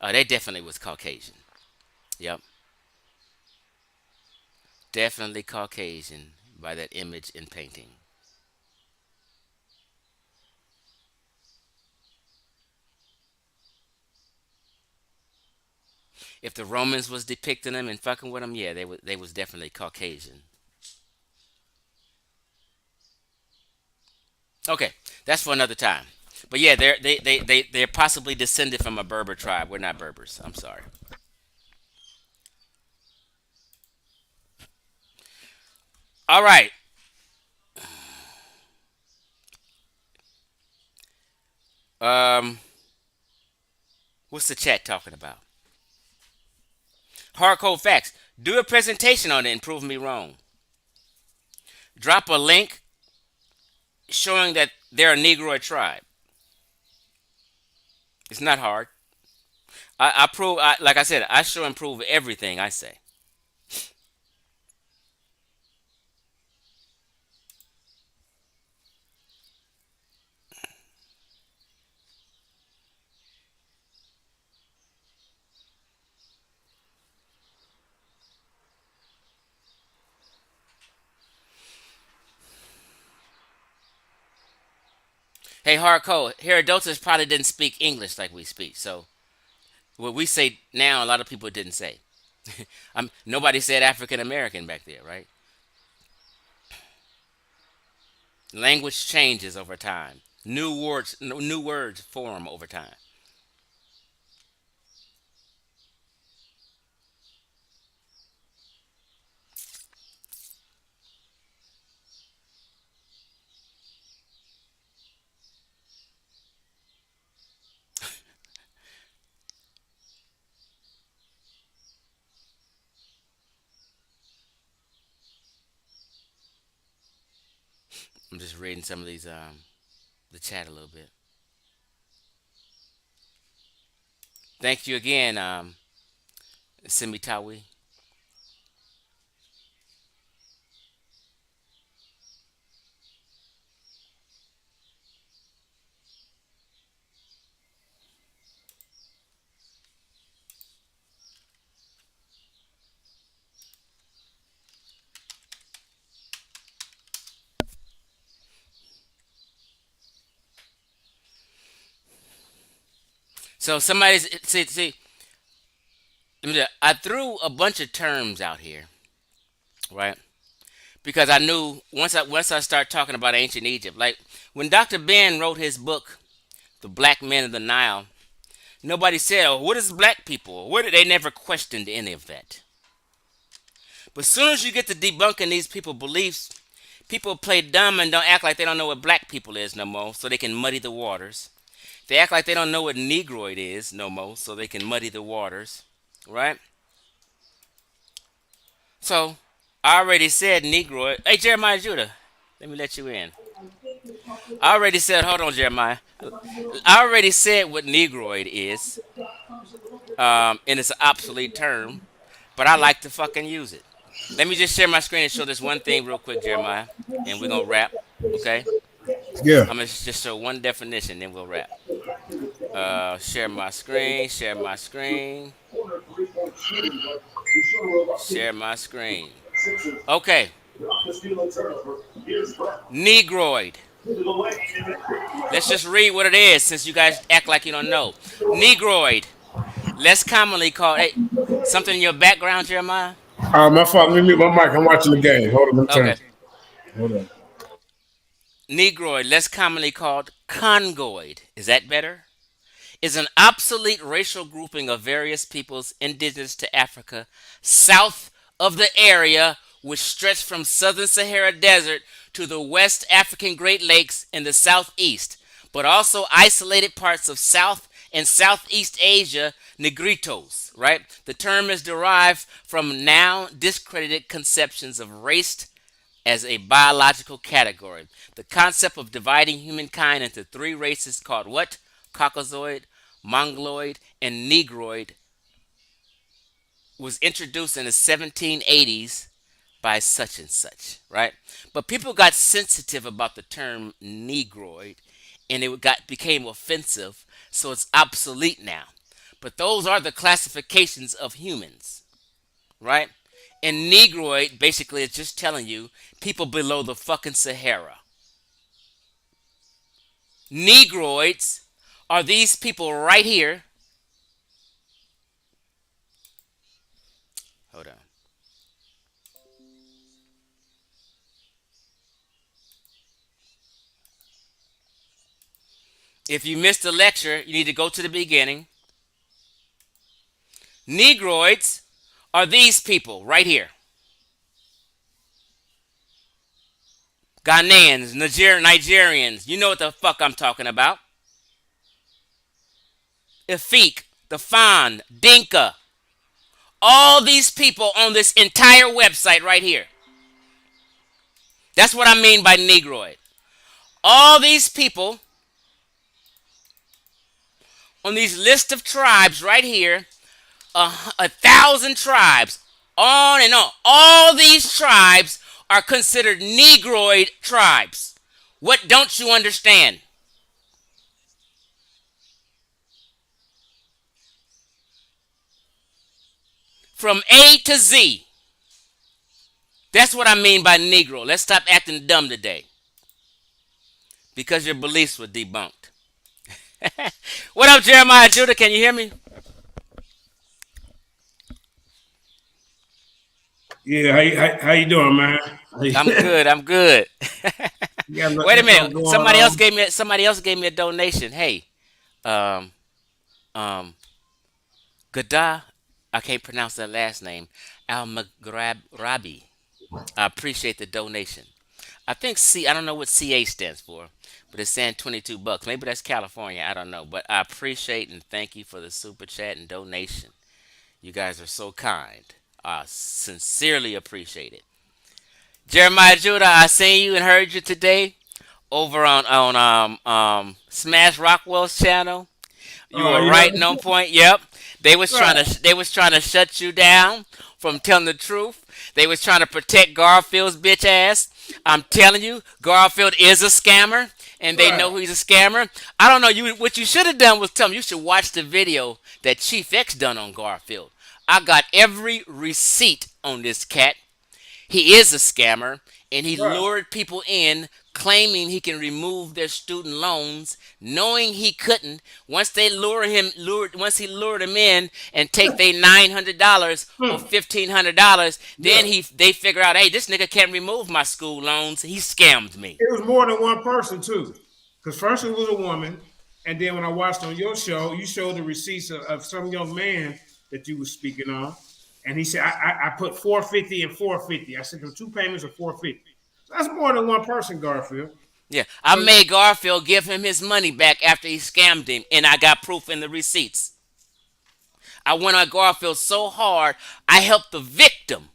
Uh, they definitely was Caucasian. Yep, definitely Caucasian by that image and painting. If the Romans was depicting them and fucking with them, yeah, they was definitely Caucasian. Okay, that's for another time. But yeah, they're possibly descended from a Berber tribe. We're not Berbers. I'm sorry. All right. Um, what's the chat talking about? Hardcore facts. Do a presentation on it and prove me wrong. Drop a link showing that they're a Negroid tribe. It's not hard. I prove. Like I said, I show and prove everything I say. Hey, hardcore. Herodotus probably didn't speak English like we speak. So what we say now, a lot of people didn't say. Nobody said African American back there, right? Language changes over time. New words form over time. I'm just reading some of these the chat a little bit. Thank you again, Simitawi. So somebody's see. I threw a bunch of terms out here, right? Because I knew once I start talking about ancient Egypt, like when Dr. Ben wrote his book, The Black Men of the Nile, nobody said, "Oh, what is black people?" What did they never questioned any of that. But as soon as you get to debunking these people's beliefs, people play dumb and don't act like they don't know what black people is no more, so they can muddy the waters. They act like they don't know what Negroid is no more, so they can muddy the waters, right? So I already said Negroid. Hey, Jeremiah Judah, let me let you in. I already said, hold on, Jeremiah. I already said what Negroid is, and it's an obsolete term, but I like to fucking use it. Let me just share my screen and show this one thing real quick, Jeremiah, and we're gonna wrap. Okay, Yeah. I'm gonna just show one definition, then we'll wrap. Share my screen. Share my screen. Share my screen. Okay, Negroid. Let's just read what it is, since you guys act like you don't know. Negroid, less commonly called. Hey, something in your background, Jeremiah? My father, let me mute my mic. I'm watching the game. Hold on, let me turn. Okay. Hold on. Negroid, less commonly called Congoid. Is that better? Is an obsolete racial grouping of various peoples indigenous to Africa, south of the area which stretch from southern Sahara Desert to the West African Great Lakes in the southeast, but also isolated parts of South and Southeast Asia, Negritos, right? The term is derived from now discredited conceptions of race as a biological category. The concept of dividing humankind into three races called what? Caucasoid, Mongoloid, and Negroid was introduced in the 1780s by such and such, right? But people got sensitive about the term Negroid, and it became offensive, so it's obsolete now. But those are the classifications of humans, right? And Negroid basically is just telling you people below the fucking Sahara. Negroids are these people right here If you missed the lecture, you need to go to the beginning. Negroids are these people right here. Ghanaians, Nigerians. You know what the fuck I'm talking about. Efik, the Fan, Dinka. All these people on this entire website right here. That's what I mean by Negroid. All these people on these list of tribes right here, 1,000 tribes, on and on. All these tribes are considered Negroid tribes. What don't you understand? From A to Z. That's what I mean by Negro. Let's stop acting dumb today because your beliefs were debunked. What up, Jeremiah Judah? Can you hear me? Yeah, how you doing, man? I'm good. I'm good. You got Wait a something minute. going on? Somebody else gave me a donation. Hey, um, um, Gada, I can't pronounce that last name. Al Maghrabi. I appreciate the donation. I think C. I don't know what CA stands for, but it's saying $22. Maybe that's California. I don't know, but I appreciate and thank you for the super chat and donation. You guys are so kind. I sincerely appreciate it. Jeremiah Judah, I seen you and heard you today over on Smash Rockwell's channel. You Oh, were yeah, right and on point. Yep. right. They was trying to shut you down from telling the truth. They was trying to protect Garfield's bitch ass. I'm telling you, Garfield is a scammer, and they Right. know he's a scammer. I don't know. You what you should have done was tell them you should watch the video that Chief X done on Garfield. I got every receipt on this cat. He is a scammer, and he Right. lured people in claiming he can remove their student loans, knowing he couldn't. Once he lured him in and take their $900 or Hmm. $1,500, then Yeah. they figure out, hey, this nigga can't remove my school loans. He scammed me. It was more than one person too, because first it was a woman, and then when I watched on your show, you showed the receipts of some young man that you were speaking on, and he said I put 450 and 450. I said them two payments are 450. So that's more than one person, Garfield. Yeah, I So made Garfield give him his money back after he scammed him, and I got proof in the receipts. I went on Garfield so hard, I helped the victim.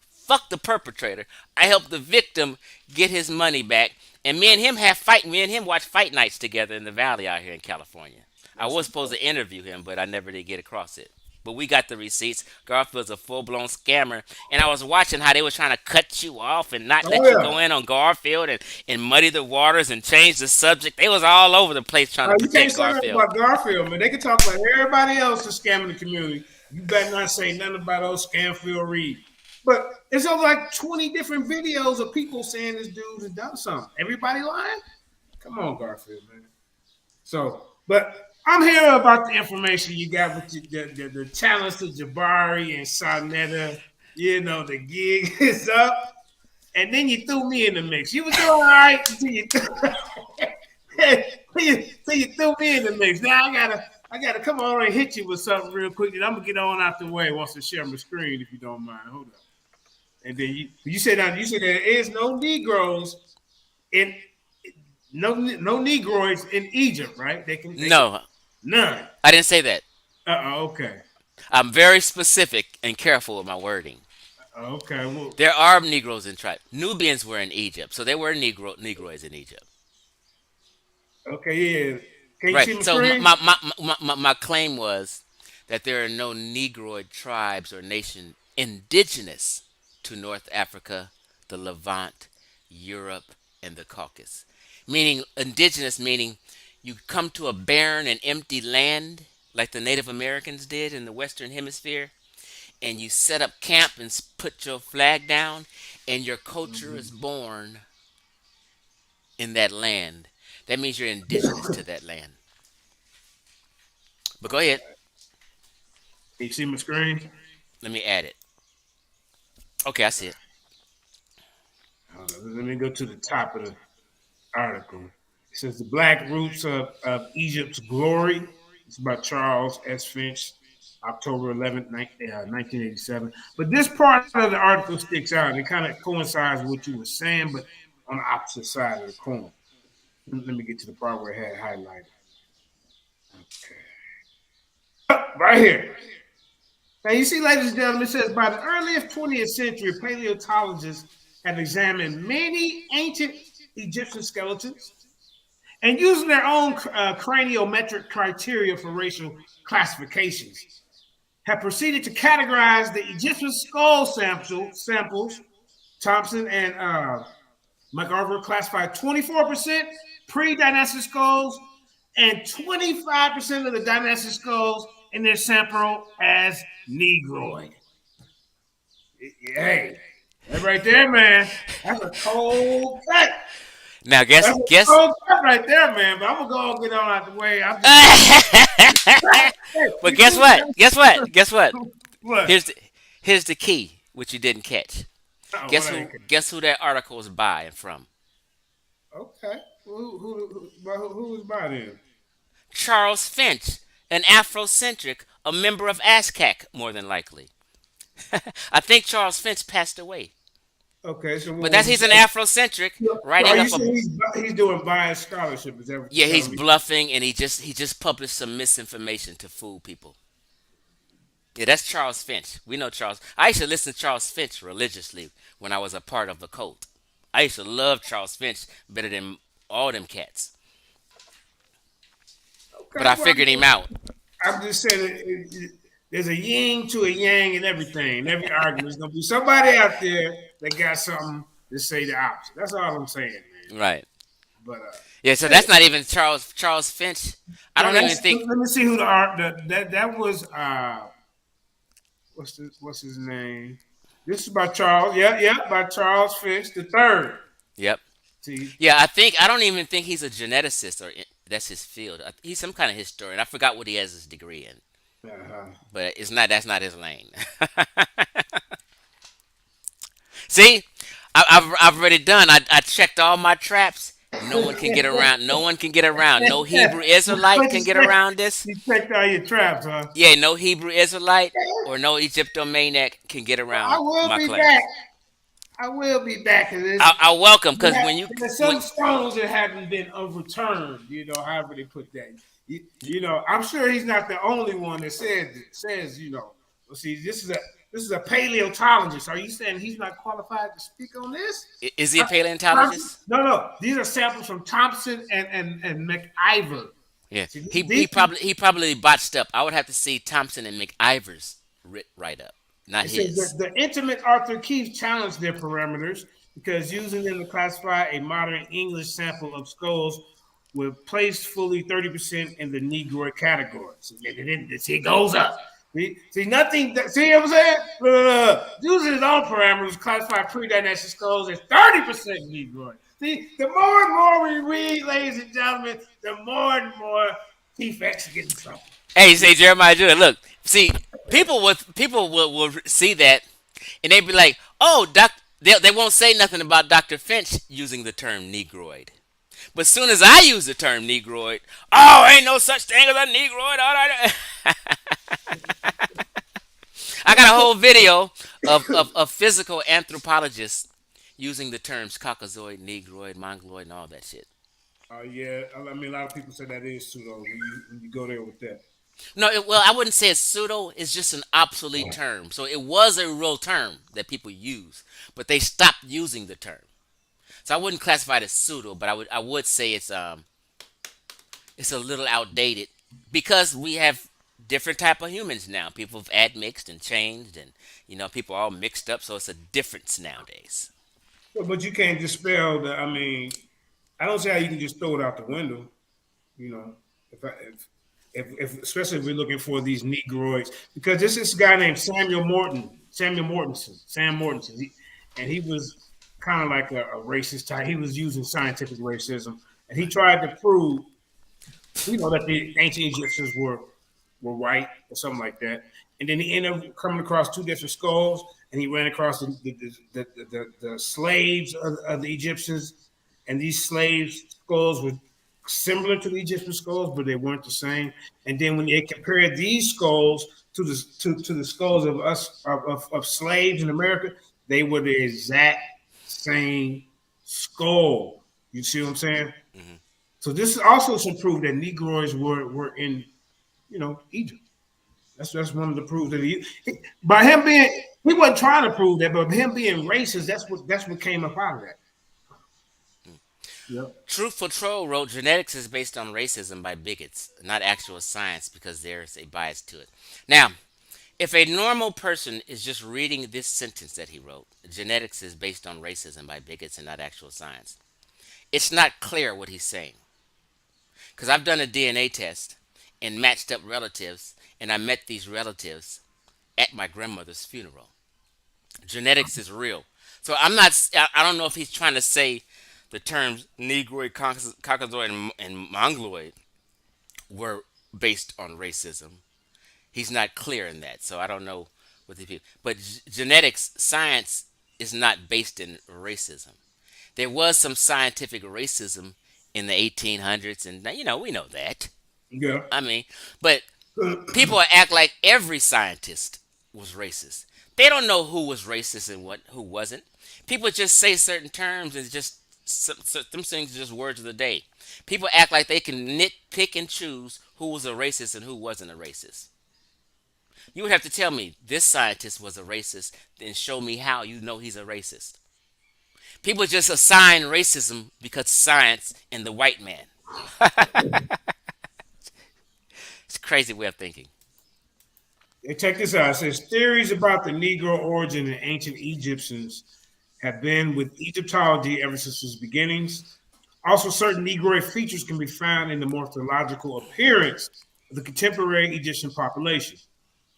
Fuck the perpetrator. I helped the victim get his money back. And me and him have fight. Me and him watch fight nights together in the valley out here in California. I that's was what's supposed up. to interview him, but I never did get across it. But we got the receipts. Garfield's a full blown scammer. And I was watching how they were trying to cut you off and not Oh let you yeah. go in on Garfield and muddy the waters and change the subject. They was all over the place trying to You can't protect say nothing Garfield. about Garfield, man. They can talk about everybody else that's scamming the community. You better not say nothing about old Scamfield Reed. But it's over like 20 different videos of people saying this dude has done something. Everybody lying? Come on, Garfield, man. So, but I'm hearing about the information you got with the challenge to Jabari and SANETER. You know, the gig is up. And then you threw me in the mix. You was doing all right until you, till you threw me in the mix. Now I gotta come on and hit you with something real quick, and I'm gonna get on out the way once I share my screen if you don't mind. Hold up. And then you said there is no Negroes in no Negroids in Egypt, right? They can No, none. I didn't say that. Okay. I'm very specific and careful with my wording. Okay. Well, There are Negroes in tribe. Nubians were in Egypt, so there were Negroids in Egypt. okay, yeah. Can you Right. see my So screen? my claim was that there are no Negroid tribes or nation indigenous to North Africa, the Levant, Europe, and the Caucasus. Meaning indigenous, meaning you come to a barren and empty land like the Native Americans did in the Western Hemisphere, and you set up camp and put your flag down, and your culture is Mhm. born in that land. That means you're indigenous to that land. But go ahead. Can you see my screen? Let me add it. Okay, I see it. Hold on, let me go to the top of the article. It says the Black Roots of Egypt's Glory. It's by Charles S. Finch, October 11th, 1987. But this part of the article sticks out. It kind of coincides with what you were saying, but on the opposite side of the coin. Let me get to the part where it had highlighted. Right here. Now, you see, ladies and gentlemen, it says by the earliest 20th century, paleontologists have examined many ancient Egyptian skeletons and using their own craniometric criteria for racial classifications, have proceeded to categorize the Egyptian skull samples. Thompson and McArthur classified 24% pre-dynastic skulls and 25% of the dynastic skulls in their sample as Negroid. Hey, that right there, man. That's a cold cut. Now That's a guess. cold cut right there, man. But I'm gonna go and get on out the way. I'm just gonna hey, But guess what? Guess what? Guess what? what? Here's the here's the key, which you didn't catch. Oh, what Guess I who? Guess who that article was by and from? okay. Who was by then? Charles Finch, an Afrocentric, a member of ASCAC, more than likely. I think Charles Finch passed away, Okay, so but that's he's an Afrocentric so are writing you up a. saying he's doing biased scholarship? Is that what you're Yeah, he's telling me? bluffing, and he just published some misinformation to fool people. Yeah, that's Charles Finch. We know Charles. I used to listen to Charles Finch religiously when I was a part of the cult. I used to love Charles Finch better than all them cats. But Okay, I well, figured him out. I'm just saying there's a yin to a yang in everything. In every argument, there's gonna be somebody out there that got something to say the opposite. That's all I'm saying, man. Right. But Yeah, so that's not even Charles Finch. I no, don't even think. let me see who the art that was. What's his name? This is by Charles. Yeah, yeah, by Charles Finch the third. Yep. See, Yeah, I don't even think he's a geneticist or that's his field. He's some kind of historian. I forgot what he has his degree in, uh-huh. but it's not. That's not his lane. See, I've already done. I checked all my traps. No one can get around. No one can get around. No Hebrew Israelite What can get around this. you checked all your traps, huh? Yeah, no Hebrew Israelite or no Egyptomaniac can get I around will my be back. claims. I will be back in this. I welcome because when you There's when some stones that haven't been overturned. However they put that. I'm sure he's not the only one that says. Well, see, this is a paleontologist. Are you saying he's not qualified to speak on this? is he a Thompson, paleontologist? no. These are samples from Thompson and McIver. Yeah, See, he probably botched up. I would have to see Thompson and McIver's write up, not It says his. that the intimate Arthur Keith challenged their parameters because using them to classify a modern English sample of skulls would place fully 30% in the Negroid category. So it goes up. See nothing. See what I'm saying? Using his own parameters, classify pre-dynastic skulls as 30% Negroid. See, the more and more we read, ladies and gentlemen, the more and more defects get in trouble. Hey, say Jeremiah Jewett, look, see, people will see that and they be like, oh, they won't say nothing about Dr. Finch using the term Negroid. But as soon as I use the term Negroid, oh, ain't no such thing as a Negroid. All right. I got a whole video of physical anthropologists using the terms Caucasoid, Negroid, Mongoloid, and all that shit. Yeah, I mean, a lot of people say that is pseudo when you go there with that. No, well, I wouldn't say it's pseudo. It's just an obsolete term. So it was a real term that people use, but they stopped using the term. So I wouldn't classify it as pseudo, but I would say it's a little outdated because we have different type of humans now. People have admixed and changed, and people are all mixed up. So it's a difference nowadays. But you can't dispel the. I mean, I don't see how you can just throw it out the window. You know, if especially if we're looking for these Negroids, because this guy named Samuel Mortensen, Sam Mortensen, and he was kind of like a racist type. He was using scientific racism, and he tried to prove, that the ancient Egyptians were white or something like that. And then he ended up coming across two different skulls, and he ran across the slaves of the Egyptians, and these slaves' skulls similar to the Egyptian skulls, but they weren't the same. And then when they compared these skulls to the skulls of us of slaves in America, they were the exact same skull. You see what I'm saying? Hmm. So this is also some proof that Negroids were in Egypt. That's one of the proofs that by him being he wasn't trying to prove that, but him being racist, that's what came up out of that. Yep. Truth for Troll wrote genetics is based on racism by bigots, not actual science because there's a bias to it. Now, if a normal person is just reading this sentence that he wrote, genetics is based on racism by bigots and not actual science, it's not clear what he's saying. Because I've done a DNA test and matched up relatives, and I met these relatives at my grandmother's funeral. Genetics is real. So I don't know if he's trying to say the terms Negroid, Caucasoid, and Mongoloid were based on racism. He's not clear in that. So I don't know what the people. But genetics, science is not based in racism. There was some scientific racism in the 1800s, and we know that. Yeah. I mean, but people act like every scientist was racist. They don't know who was racist and who wasn't. People just say certain terms and just them things are just words of the day. People act like they can nitpick and choose who was a racist and who wasn't a racist. You would have to tell me this scientist was a racist, then show me how you know he's a racist. People just assign racism because science and the white man. It's a crazy way of thinking. Check this out. It says theories about the Negro origin in ancient Egyptians have been with Egyptology ever since its beginnings. Also, certain Negroid features can be found in the morphological appearance of the contemporary Egyptian population,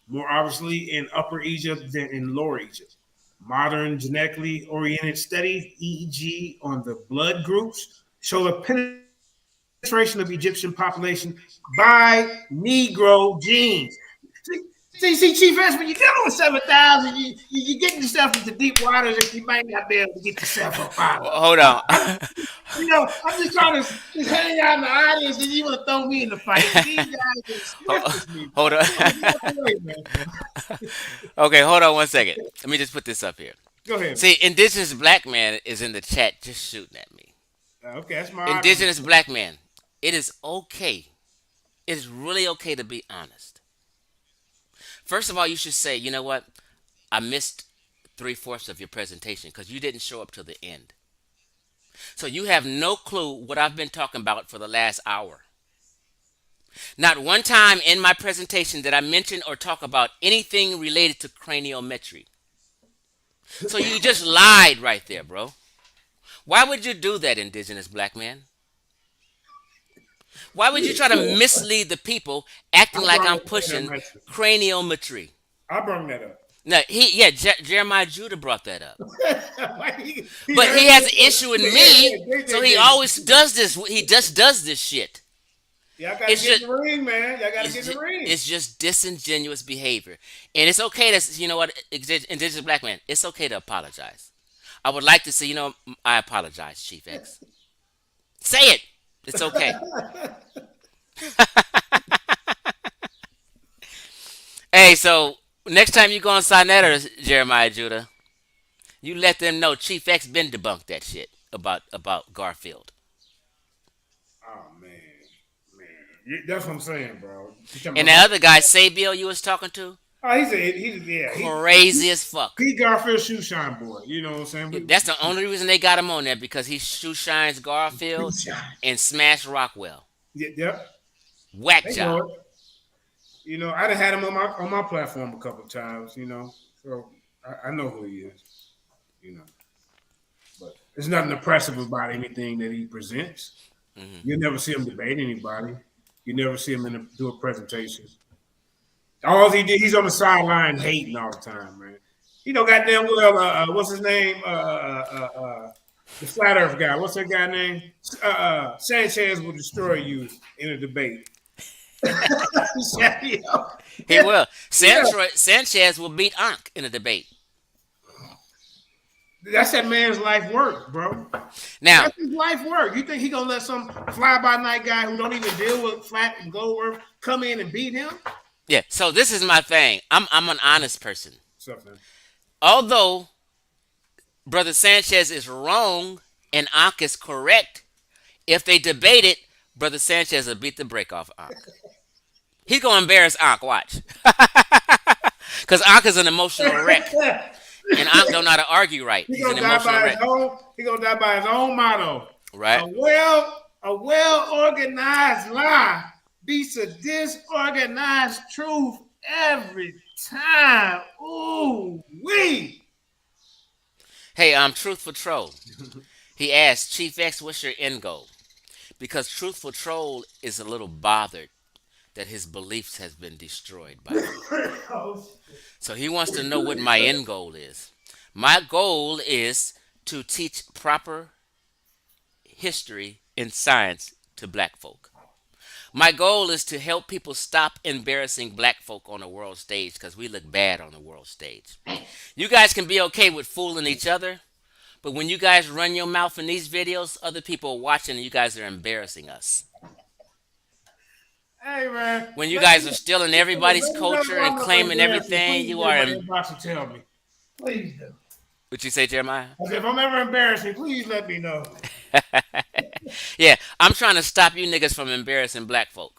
more obviously in Upper Egypt than in Lower Egypt. Modern genetically oriented studies, e.g., on the blood groups, show the penetration of Egyptian population by Negro genes. See, Chief S, when you're dealing with 7,000, you're getting yourself into deep waters that you might not be able to get yourself up out of. Hold on. I'm just trying to just hang out in the audience, and you want to throw me in the fight. These guys are swift as me, bro. Hold on. Away, man. Okay, hold on one second. Let me just put this up here. Go ahead. See, Indigenous Black Man is in the chat just shooting at me. Okay, that's my audience. Indigenous Black Man, it is okay. It is really okay to be honest. First of all, you should say, you know what? I missed three-fourths of your presentation because you didn't show up till the end. So you have no clue what I've been talking about for the last hour. Not one time in my presentation did I mention or talk about anything related to craniometry. So you just lied right there, bro. Why would you do that, Indigenous Black Man? Why would you try to mislead the people acting I like brought I'm up pushing that. craniometry? I brought that up. No, Jeremiah Judah brought that up. He But heard he has an it. issue with Yeah, me, so he always does this. He just does this shit. Y'all gotta It's get just in the ring, man. Y'all gotta it's get in just, the ring. it's just disingenuous behavior, and it's okay to Indigenous Black Man. It's okay to apologize. I would like to say, I apologize, Chief X. Say it. It's okay. Hey, so next time you go on SANETER, Jeremiah Judah, you let them know Chief X been debunked that shit about Garfield. Oh man. That's what I'm saying, bro. You talking And the about- other guy, Sabiel, you was talking to, Oh, he's crazy as fuck. he Garfield shoe shine boy. You know what I'm saying? That's the only reason they got him on there because he shoe shines Garfield Shoe shine. and Smash Rockwell. Yep. Whack They know job. it. I done had him on my platform a couple of times. So I know who he is. You know, but there's nothing impressive about anything that he presents. Hmm. You never see him debate anybody. You never see him do a presentation. All he did, he's on the sideline hating all the time, man. Goddamn well, what's his name? The flat Earth guy. What's that guy name? Sanchez will destroy you in a debate. He will. Yeah. Sanchez will beat Ankh in a debate. That's that man's life work, bro. Now, That's his life work. You think he gonna let some fly by night guy who don't even deal with flat and gold work come in and beat him? yeah. So this is my thing. I'm an honest person. Something. Although Brother Sanchez is wrong and Ankh is correct, if they debate it, Brother Sanchez will beat the break off Ankh. He's gonna embarrass Ankh. Watch, because Ankh is an emotional wreck, and Ankh don't know how to argue right. He He's an gonna die emotional by his wreck, own. He gonna die by his own motto. right? A well organized lie beats a disorganized truth every time. Ooh wee. Hey, Truthful Troll. He asked Chief X, "What's your end goal?" Because Truthful Troll is a little bothered that his beliefs has been destroyed by me. Oh, So he wants to know what my end goal is. My goal is to teach proper history and science to black folk. My goal is to help people stop embarrassing black folk on the world stage because we look bad on the world stage. You guys can be okay with fooling each other, but when you guys run your mouth in these videos, other people are watching and you guys are embarrassing us. hey man, When you guys are stealing everybody's let me know if culture and I'm claiming embarrassing. everything, Please you get in are. my inbox and tell me. Please do. What you say, Jeremiah? I said, if I'm ever embarrassing, please let me know. Yeah, I'm trying to stop you niggas from embarrassing black folk.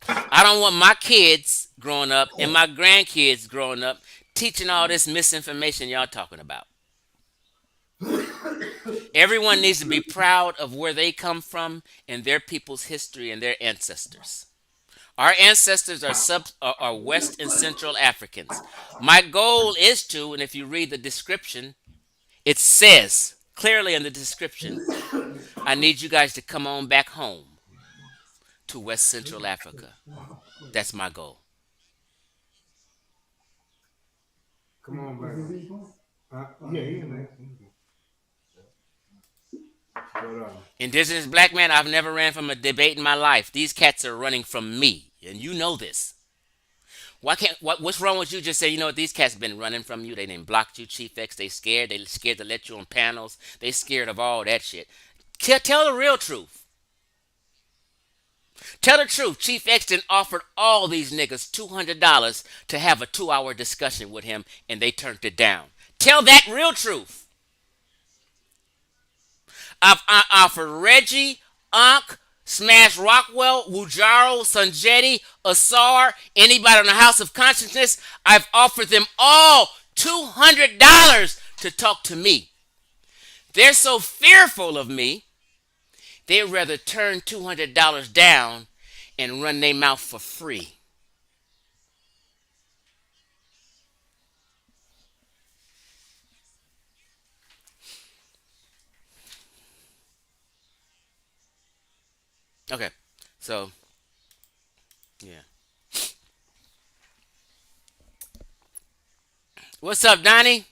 I don't want my kids growing up and my grandkids growing up teaching all this misinformation y'all talking about. Everyone needs to be proud of where they come from and their people's history and their ancestors. Our ancestors are are West and Central Africans. My goal is to, and if you read the description, it says clearly in the description, I need you guys to come on back home to West Central Africa. That's my goal. Come on, baby. Yeah, he in there. But, Indigenous black man, I've never ran from a debate in my life. These cats are running from me, and you know this. What's wrong with you just say, you know what, these cats been running from you. They didn't block you, Chief X. They scared. They scared to let you on panels. They scared of all that shit. Tell the real truth. Tell the truth. Chief X then offered all these niggas $200 to have a 2-hour discussion with him, and they turned it down. Tell that real truth. I offered Reggie, Ankh, Smash Rockwell, Wujaro, Sanjetti, Asar, anybody on the House of Consciousness. I've offered them all $200 to talk to me. They're so fearful of me, they'd rather turn $200 down and run their mouth for free. Okay, so, yeah. What's up, Donnie?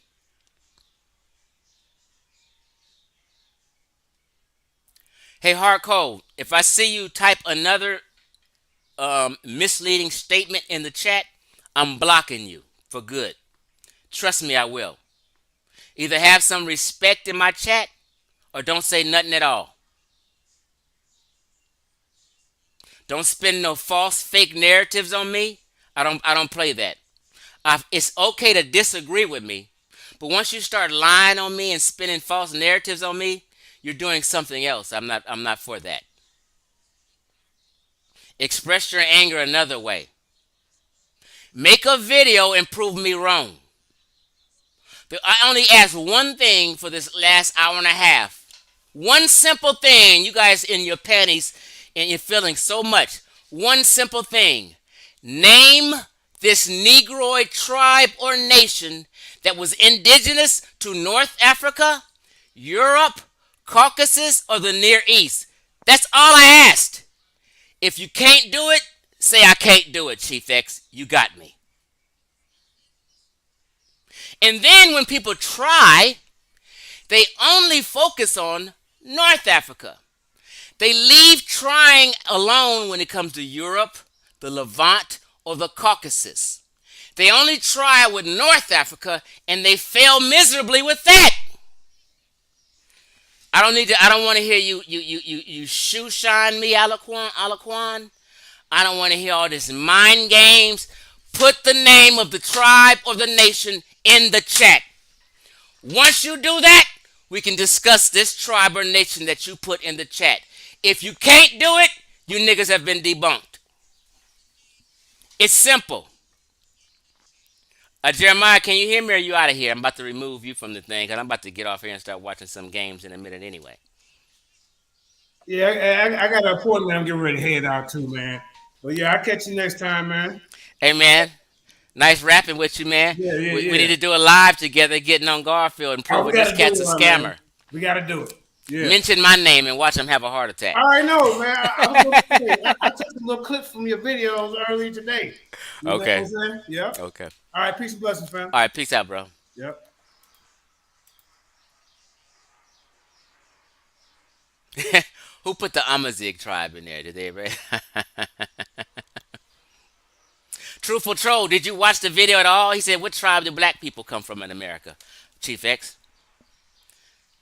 Hey, Hardcore, if I see you type another misleading statement in the chat, I'm blocking you for good. Trust me, I will. Either have some respect in my chat or don't say nothing at all. Don't spin no false fake narratives on me. I don't play that. It's okay to disagree with me, but once you start lying on me and spinning false narratives on me, you're doing something else. I'm not for that. Express your anger another way. Make a video and prove me wrong. I only asked one thing for this last hour and a half. One simple thing. You guys in your panties and you're feeling so much. One simple thing. Name this Negroid tribe or nation that was indigenous to North Africa, Europe, Caucasus, or the Near East. That's all I asked. If you can't do it, say I can't do it, Chief X. You got me. And then when people try, they only focus on North Africa. They leave trying alone when it comes to Europe, the Levant, or the Caucasus. They only try with North Africa and they fail miserably with that. I don't need to. I don't want to hear you shoe shine me, Alaquan. Alaquan. I don't want to hear all this mind games. Put the name of the tribe or the nation in the chat. Once you do that, we can discuss this tribe or nation that you put in the chat. If you can't do it, you niggas have been debunked. It's simple. Jeremiah, can you hear me or are you out of here? I'm about to remove you from the thing because I'm about to get off here and start watching some games in a minute anyway. Yeah, I got an appointment. I'm getting ready to head out too, man. But yeah, I'll catch you next time, man. Hey, man. Nice rapping with you, man. Yeah, yeah, We need yeah. to do a live together getting on Garfield and Oh, proving we got this to do cat's a one, man. scammer. We got to do it. Yeah. Mention my name and watch him have a heart attack. I already know, man. I was gonna say, I took some little clips from your videos earlier today. You know what I'm Okay. saying? Yeah. Okay. All right. Peace and blessings, fam. All right. Peace out, bro. Yep. Who put the Amazigh tribe in there? Did they ever? Truthful Troll, did you watch the video at all? He said, what tribe do black people come from in America? Chief X.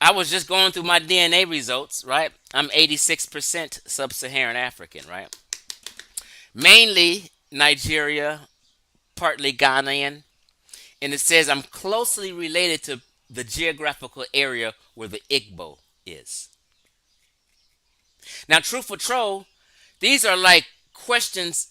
I was just going through my DNA results, right? I'm 86% sub Saharan African, right? Mainly Nigeria, partly Ghanaian. And it says I'm closely related to the geographical area where the Igbo is. Now, Truthful Troll, these are like questions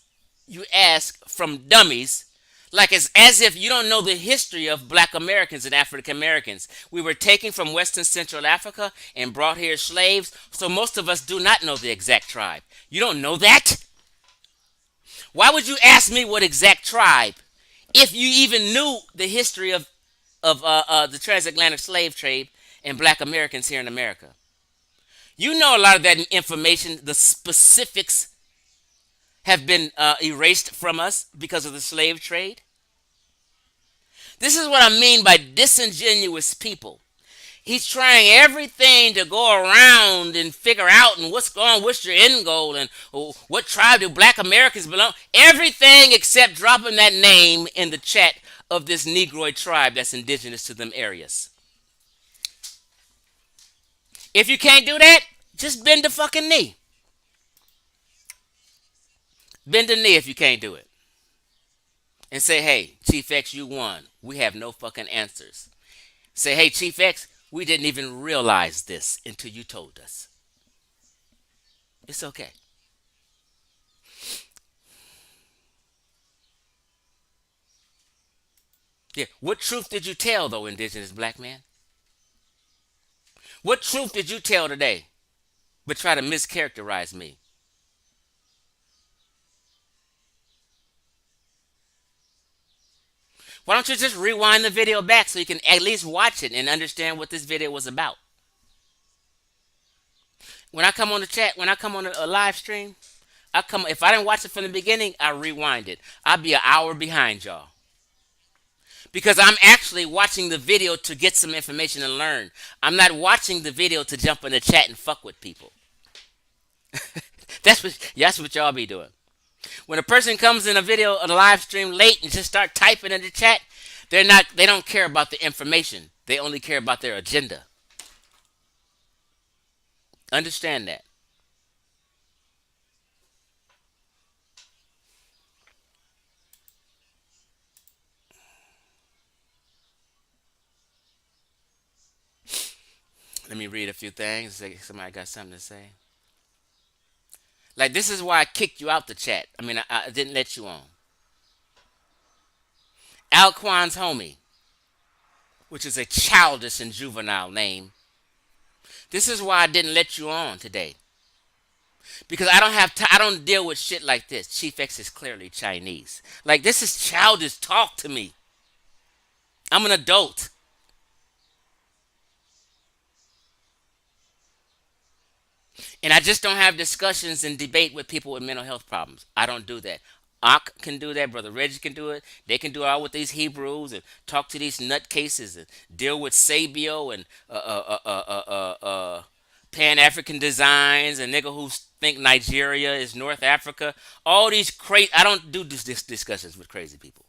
you ask from dummies, like it's as if you don't know the history of black Americans and African Americans. We were taken from Western Central Africa and brought here as slaves, so most of us do not know the exact tribe. You don't know that? Why would you ask me what exact tribe if you even knew the history of the transatlantic slave trade and black Americans here in America? You know a lot of that information, the specifics have been erased from us because of the slave trade. This is what I mean by disingenuous people. He's trying everything to go around and figure out and what's your end goal and what tribe do black Americans belong. Everything except dropping that name in the chat of this Negroid tribe that's indigenous to them areas. If you can't do that, just bend the fucking knee. Bend the knee if you can't do it. And say, hey, Chief X, you won. We have no fucking answers. Say, hey, Chief X, we didn't even realize this until you told us. It's okay. Yeah. What truth did you tell, though, indigenous black man? What truth did you tell today, but try to mischaracterize me? Why don't you just rewind the video back so you can at least watch it and understand what this video was about? When I come on the chat, when I come on a live stream, if I didn't watch it from the beginning, I rewind it. I'll be an hour behind y'all. Because I'm actually watching the video to get some information and learn. I'm not watching the video to jump in the chat and fuck with people. That's what y'all be doing. When a person comes in a video on a live stream late and just start typing in the chat, they don't care about the information. They only care about their agenda. Understand that. Let me read a few things. Somebody got something to say. Like, this is why I kicked you out the chat. I mean, I didn't let you on. Alquan's homie, which is a childish and juvenile name. This is why I didn't let you on today. Because I don't have I don't deal with shit like this. Chief X is clearly Chinese. Like, this is childish talk to me. I'm an adult. And I just don't have discussions and debate with people with mental health problems. I don't do that. Ak can do that. Brother Reggie can do it. They can do it all with these Hebrews and talk to these nutcases and deal with Sabio and Pan-African designs and nigga who think Nigeria is North Africa. All these crazy... I don't do this discussions with crazy people.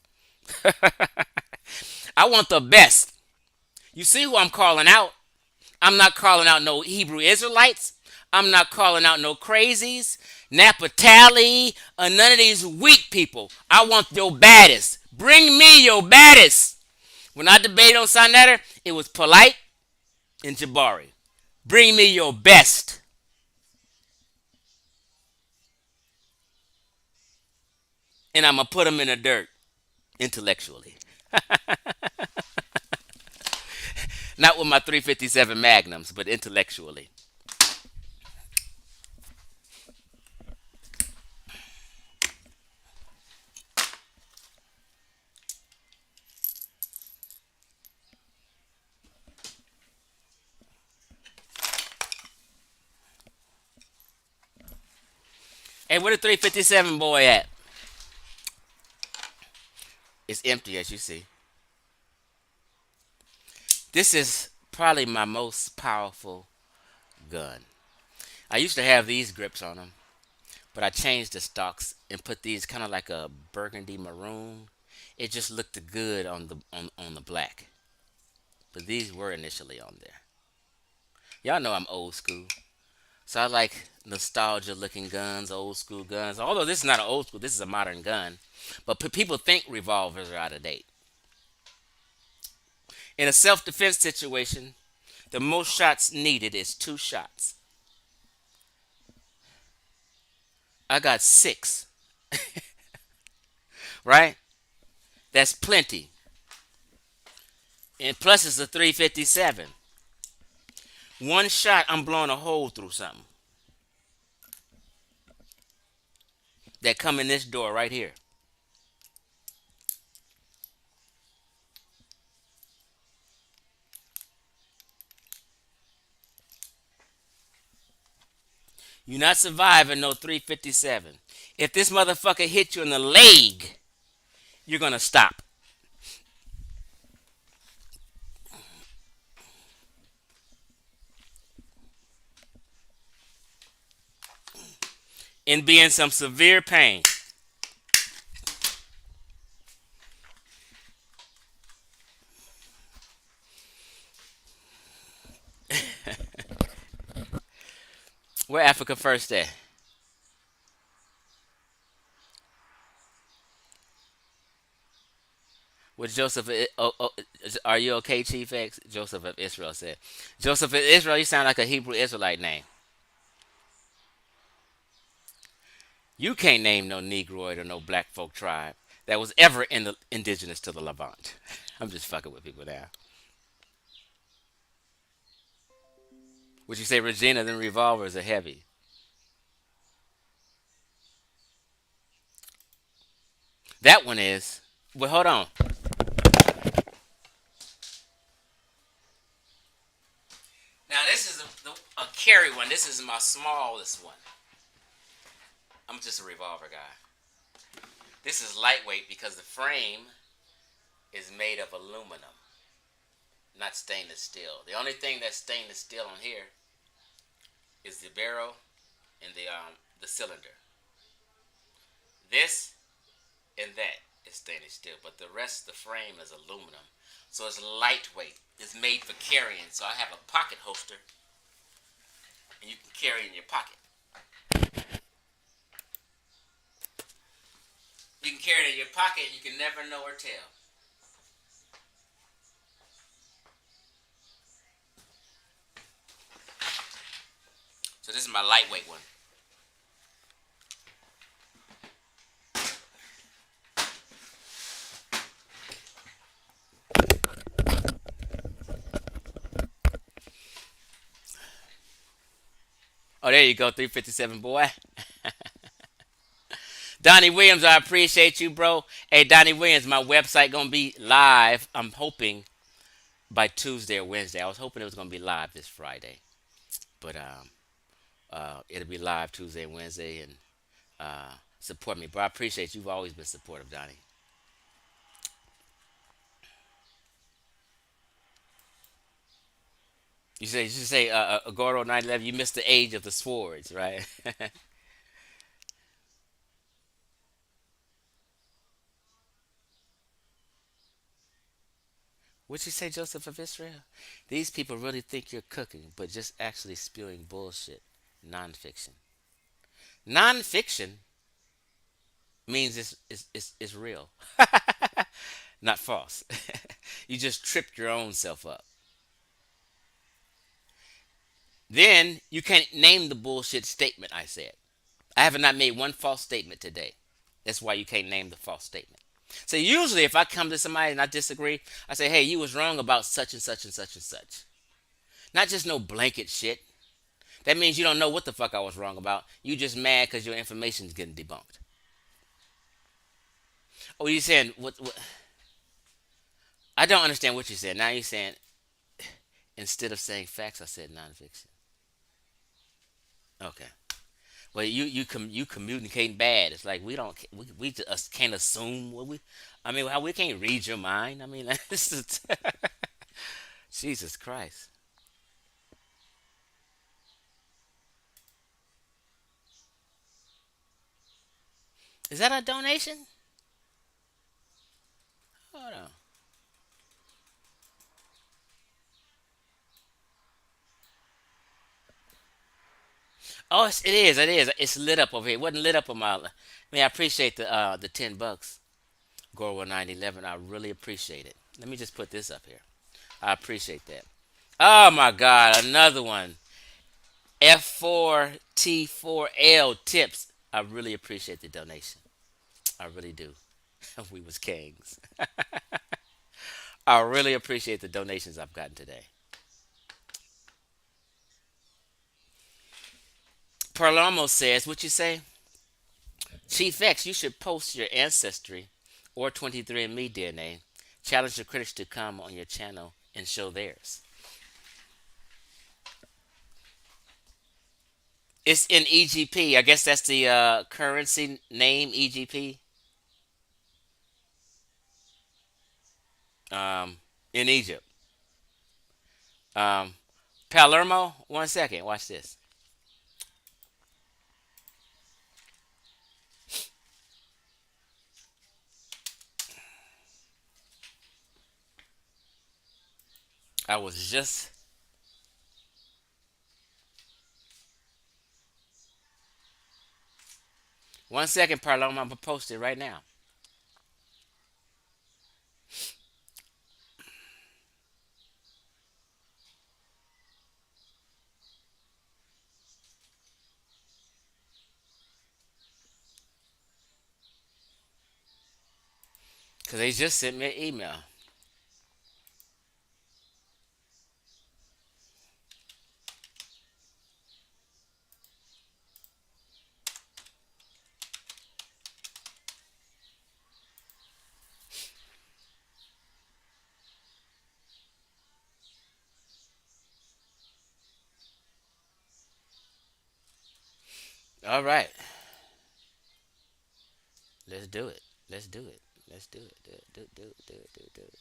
I want the best. You see who I'm calling out. I'm not calling out no Hebrew Israelites. I'm not calling out no crazies, Napatali, or none of these weak people. I want your baddest. Bring me your baddest. When I debated on SANETER, it was Polite and JABARI. Bring me your best. And I'm going to put them in the dirt intellectually. Not with my 357 Magnums, but intellectually. Hey, where the 357 boy at? It's empty, as you see. This is probably my most powerful gun. I used to have these grips on them, but I changed the stocks and put these kind of like a burgundy maroon. It just looked good on the black. But these were initially on there. Y'all know I'm old school. So I like nostalgia looking guns, old school guns. Although this is not an old school, this is a modern gun. But people think revolvers are out of date. In a self defense situation, the most shots needed is 2 shots. I got 6, right? That's plenty. And plus it's a 357. 1 shot, I'm blowing a hole through something that come in this door right here. You not surviving no 357. If this motherfucker hit you in the leg, you're gonna stop. And be in some severe pain. Where Africa first at? With Joseph, are you okay, Chief X? Joseph of Israel said. Joseph of Israel, you sound like a Hebrew Israelite name. You can't name no Negroid or no black folk tribe that was ever in the indigenous to the Levant. I'm just fucking with people now. Would you say Regina, then revolvers are heavy? That one is. Well, hold on. Now this is a carry one. This is my smallest one. I'm just a revolver guy. This is lightweight because the frame is made of aluminum, not stainless steel. The only thing that's stainless steel on here is the barrel and the cylinder. This and that is stainless steel, but the rest of the frame is aluminum. So it's lightweight. It's made for carrying. So I have a pocket holster, and you can carry it in your pocket. You can carry it in your pocket, and you can never know or tell. So this is my lightweight one. Oh, there you go, 357 boy. Donnie Williams, I appreciate you, bro. Hey, Donnie Williams, my website gonna be live. I'm hoping by Tuesday or Wednesday. I was hoping it was gonna be live this Friday, but it'll be live Tuesday and Wednesday, and support me. But I appreciate you've always been supportive, Donnie. You say Agoro 911. You missed the age of the swords, right? What'd you say, Joseph of Israel? These people really think you're cooking, but just actually spewing bullshit. Nonfiction. Nonfiction means it's real, not false. You just tripped your own self up. Then you can't name the bullshit statement I said. I have not made one false statement today. That's why you can't name the false statement. So usually if I come to somebody and I disagree, I say, hey, you was wrong about such and such and such and such. Not just no blanket shit. That means you don't know what the fuck I was wrong about. You just mad because your information's getting debunked. Oh, you saying what? I don't understand what you said. Now you're saying instead of saying facts, I said nonfiction. Okay. Well, you communicating bad. It's like we don't we just can't assume what we. I mean, how we can't read your mind. I mean, this is Jesus Christ. Is that a donation? Hold on. Oh, it is. It is. It's lit up over here. It wasn't lit up on my. I mean, I appreciate the $10. Gore 911. I really appreciate it. Let me just put this up here. I appreciate that. Oh my God, another one. F4T4L tips. I really appreciate the donation. I really do. We was kings. I really appreciate the donations I've gotten today. Perlamo says, what you say? Chief X, you should post your ancestry or 23andMe DNA. Challenge the critics to come on your channel and show theirs. It's in EGP. I guess that's the currency name, EGP. In Egypt. Um, Palermo, 1 second. Watch this. I was just 1 second, Palermo. I'm gonna post it right now because they just sent me an email. All right, let's do it. Let's do it. Let's do it. Do it. Do it. Do it. Do it. Do it. Do it.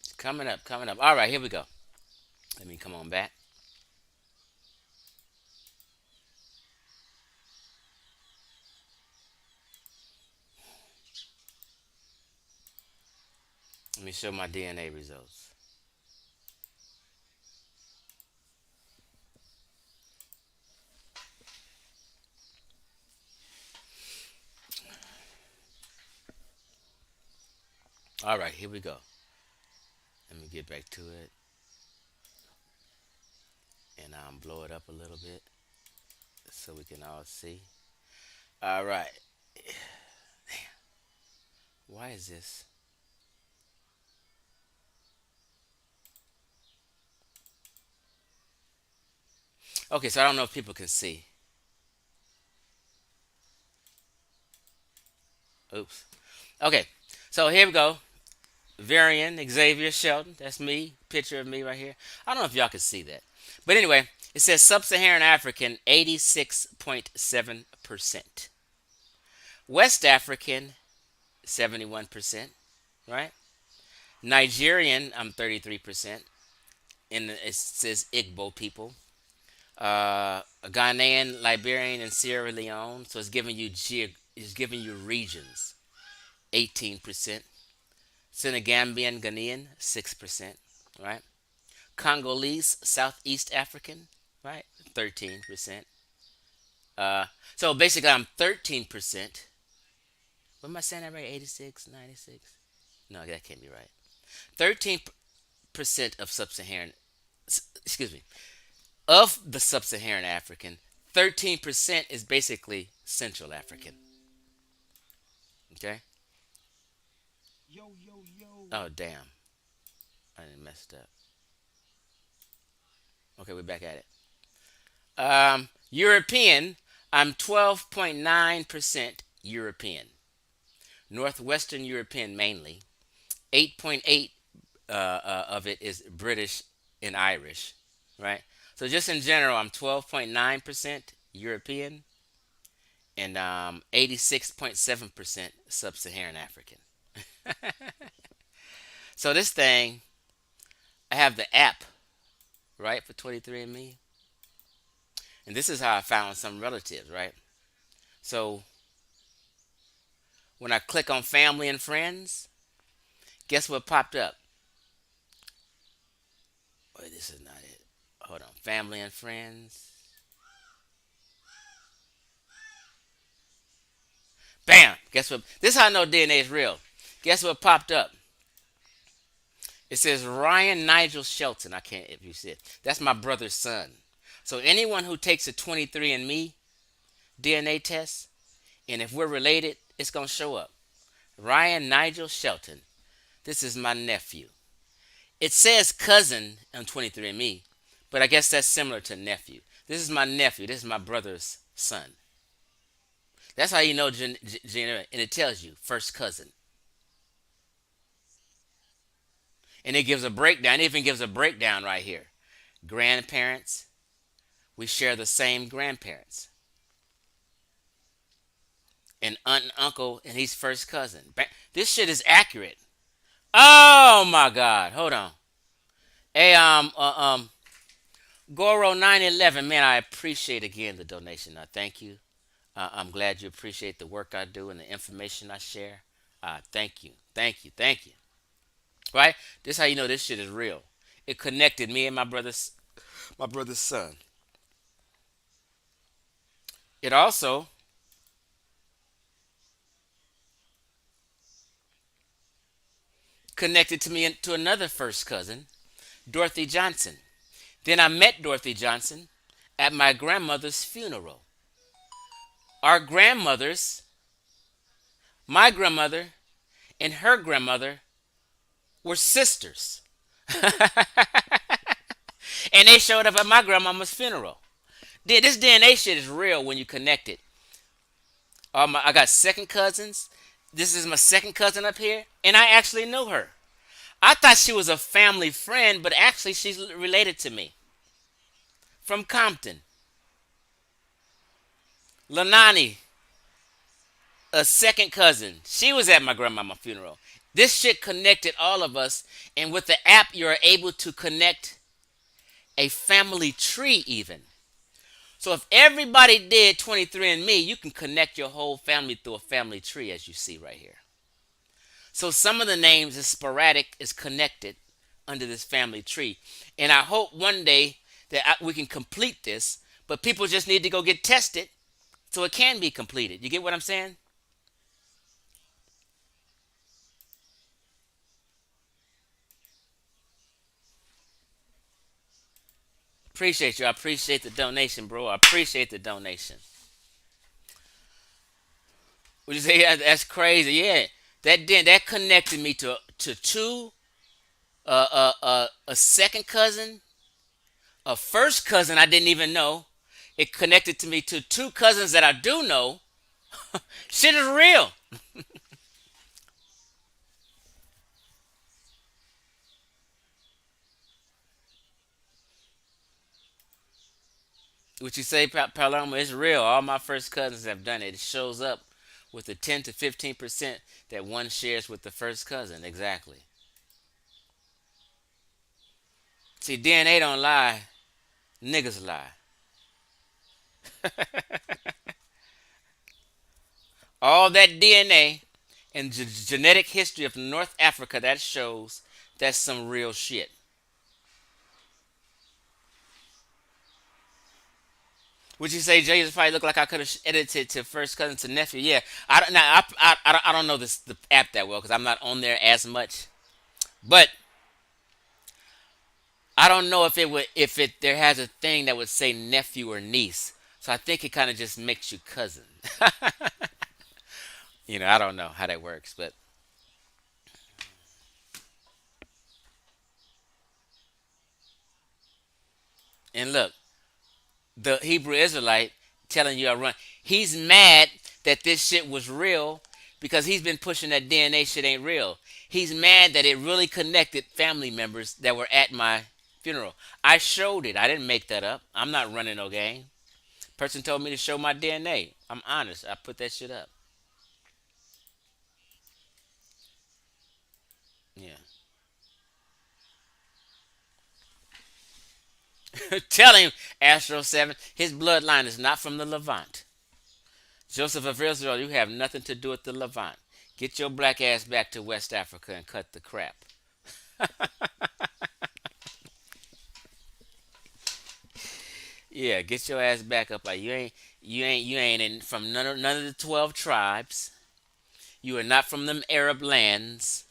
It's coming up. Coming up. All right, here we go. Let me come on back. Let me show my DNA results. All right, here we go. Let me get back to it and blow it up a little bit so we can all see. All right. Why is this? Okay, so I don't know if people can see. Oops. Okay, so here we go. Varian Xavier Shelton. That's me. Picture of me right here. I don't know if y'all can see that. But anyway, it says Sub-Saharan African 86.7%. West African 71%, right? Nigerian, I'm 33%. And it says Igbo people. Ghanaian, Liberian, and Sierra Leone. So it's giving you regions. 18%. Senegambian, Ghanaian, 6%. Right? Congolese, Southeast African, right? 13%. Uh, so basically, I'm 13%. What am I saying that right? 86, 96? No, that can't be right. 13% of sub-Saharan, excuse me, of the sub-Saharan African, 13% is basically Central African. Okay. Yo, yo, yo. Oh damn, I didn't messed up. Okay, we're back at it. European, I'm 12.9% European. Northwestern European mainly. 8.8 of it is British and Irish, right? So just in general, I'm 12.9% European and 86.7% Sub-Saharan African. So this thing, I have the app, right, for 23andMe. And this is how I found some relatives, right? So when I click on family and friends, guess what popped up? Wait, this is not it. Hold on. Family and friends. Bam! Guess what? This is how I know DNA is real. Guess what popped up? It says Ryan Nigel Shelton. I can't, if you see it. That's my brother's son. So anyone who takes a 23andMe DNA test, and if we're related, it's going to show up. Ryan Nigel Shelton. This is my nephew. It says cousin on 23andMe, but I guess that's similar to nephew. This is my nephew. This is my brother's son. That's how you know and it tells you first cousin. And it gives a breakdown. It even gives a breakdown right here. Grandparents, we share the same grandparents. And aunt and uncle, and he's first cousin. This shit is accurate. Oh my God! Hold on. Hey, Goro 911, man, I appreciate again the donation. Thank you. I'm glad you appreciate the work I do and the information I share. Thank you, thank you, thank you. Right? This is how you know this shit is real. It connected me and my brother's son. It also connected to me to another first cousin, Dorothy Johnson. Then I met Dorothy Johnson at my grandmother's funeral. Our grandmothers, my grandmother and her grandmother, were sisters. And they showed up at my grandmama's funeral. This DNA shit is real when you connect it. I got second cousins. This is my second cousin up here, and I actually knew her. I thought she was a family friend, but actually she's related to me from Compton. Lanani, a second cousin. She was at my grandmama's funeral. This shit connected all of us, and with the app, you're able to connect a family tree even. So if everybody did 23andMe, you can connect your whole family through a family tree, as you see right here. So some of the names is sporadic, is connected under this family tree. And I hope one day that we can complete this, but people just need to go get tested so it can be completed. You get what I'm saying? Appreciate you. I appreciate the donation, bro. I appreciate the donation. Would you say that's crazy? Yeah, that connected me to two, a second cousin, a first cousin I didn't even know. It connected to me to two cousins that I do know. Shit is real. What you say, Paloma? It's real. All my first cousins have done it. It shows up with the 10 to 15% that one shares with the first cousin. Exactly. See, DNA don't lie, niggas lie. All that DNA and genetic history of North Africa, that shows that's some real shit. Would you say Jesus probably looked like I could have edited to first cousin to nephew? Yeah, I don't. Now, I don't know this the app that well because I'm not on there as much. But I don't know if it would if it there has a thing that would say nephew or niece. So I think it kind of just makes you cousin. I don't know how that works, but and look, the Hebrew Israelite telling you I run. He's mad that this shit was real because he's been pushing that DNA shit ain't real. He's mad that it really connected family members that were at my funeral. I showed it. I didn't make that up. I'm not running no game. Person told me to show my DNA. I'm honest. I put that shit up. Yeah. Tell him, Astro 7, his bloodline is not from the Levant. Joseph of Israel, you have nothing to do with the Levant. Get your black ass back to West Africa and cut the crap. Yeah, get your ass back up. Like you ain't in from none of the 12 tribes. You are not from them Arab lands.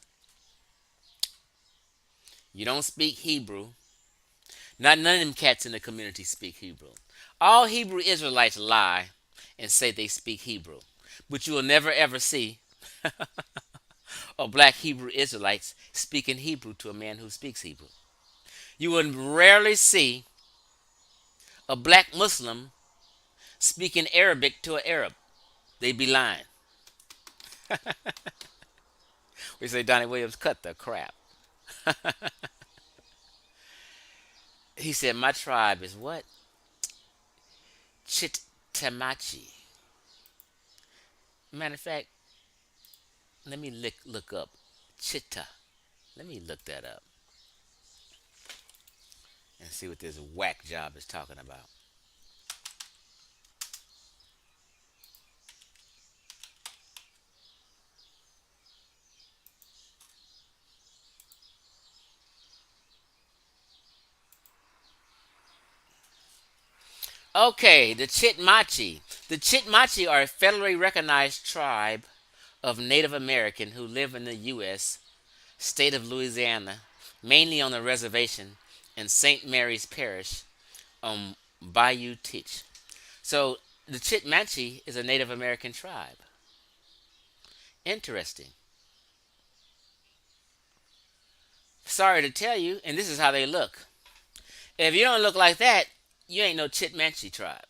You don't speak Hebrew. Not none of them cats in the community speak Hebrew. All Hebrew Israelites lie and say they speak Hebrew, but you will never ever see a black Hebrew Israelites speaking Hebrew to a man who speaks Hebrew. You would rarely see a black Muslim speaking Arabic to an Arab. They be lying. We say Donnie Williams cut the crap. He said my tribe is what? Chittamachi. Matter of fact, let me look up Chitta. Let me look that up and see what this whack job is talking about. Okay, the Chitmachi. The Chitmachi are a federally recognized tribe of Native American who live in the U.S. state of Louisiana, mainly on the reservation in St. Mary's Parish on Bayou Teach. So the Chitmachi is a Native American tribe. Interesting. Sorry to tell you, and this is how they look. If you don't look like that, you ain't no Chitmachi tribe.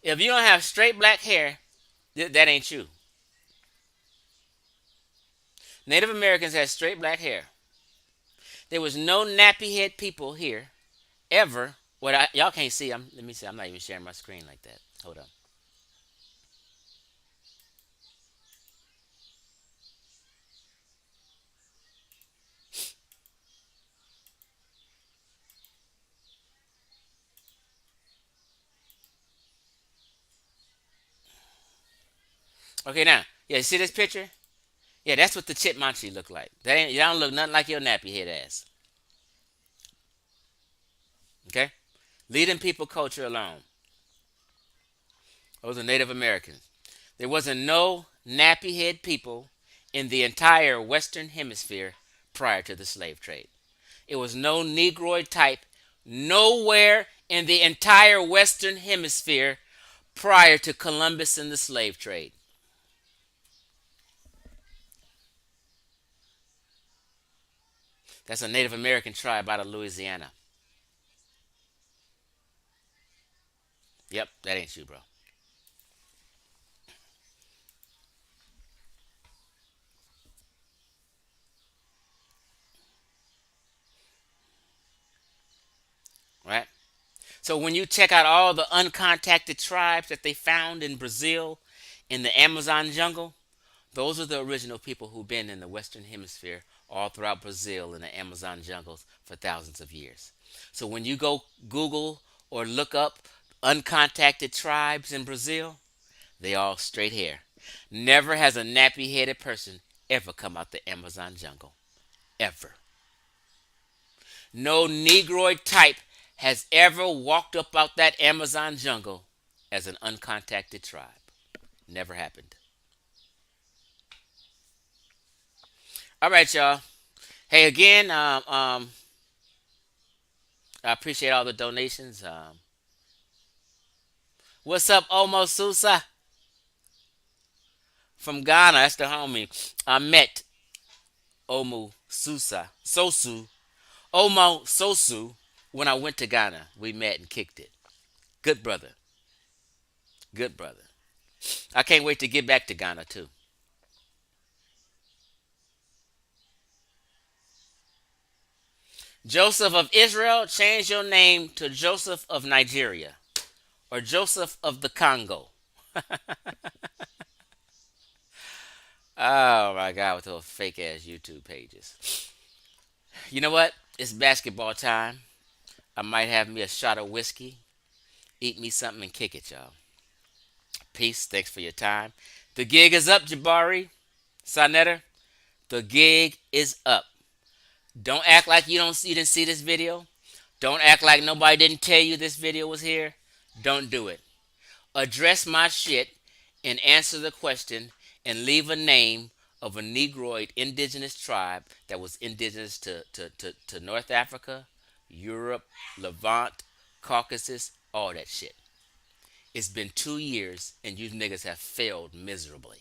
If you don't have straight black hair, that ain't you. Native Americans had straight black hair. There was no nappy head people here ever. Y'all can't see. Let me see. I'm not even sharing my screen like that. Hold on. Okay, now, yeah, you see this picture? Yeah, that's what the Chitmachi look like. Y'all don't look nothing like your nappy head ass. Okay, leading people culture alone. Those are Native Americans. There wasn't no nappy head people in the entire Western Hemisphere prior to the slave trade. It was no Negroid type nowhere in the entire Western Hemisphere prior to Columbus and the slave trade. That's a Native American tribe out of Louisiana. Yep, that ain't you, bro. Right? So when you check out all the uncontacted tribes that they found in Brazil, In the Amazon jungle, those are the original people who've been in the Western Hemisphere all throughout Brazil in the Amazon jungles for thousands of years. So when you go Google or look up uncontacted tribes in Brazil, they all straight hair. Never has a nappy headed person ever come out the Amazon jungle. Ever. No Negroid type has ever walked up out that Amazon jungle as an uncontacted tribe. Never happened. All right, y'all. Hey, again, I appreciate all the donations. What's up, Omo Susa from Ghana? That's the homie. I met Omo Susa, Sosu, Omo Sosu when I went to Ghana. We met and kicked it. Good brother. Good brother. I can't wait to get back to Ghana, too. Joseph of Israel, change your name to Joseph of Nigeria or Joseph of the Congo. Oh my God, with those fake ass YouTube pages. You know what? It's basketball time. I might have me a shot of whiskey, eat me something, and kick it, y'all. Peace. Thanks for your time. The gig is up, Jabari. SANETER. The gig is up. Don't act like you didn't see this video. Don't act like nobody didn't tell you this video was here. Don't do it. Address my shit and answer the question and leave a name of a Negroid indigenous tribe that was indigenous to North Africa, Europe, Levant, Caucasus, all that shit. It's been 2 years and you niggas have failed miserably.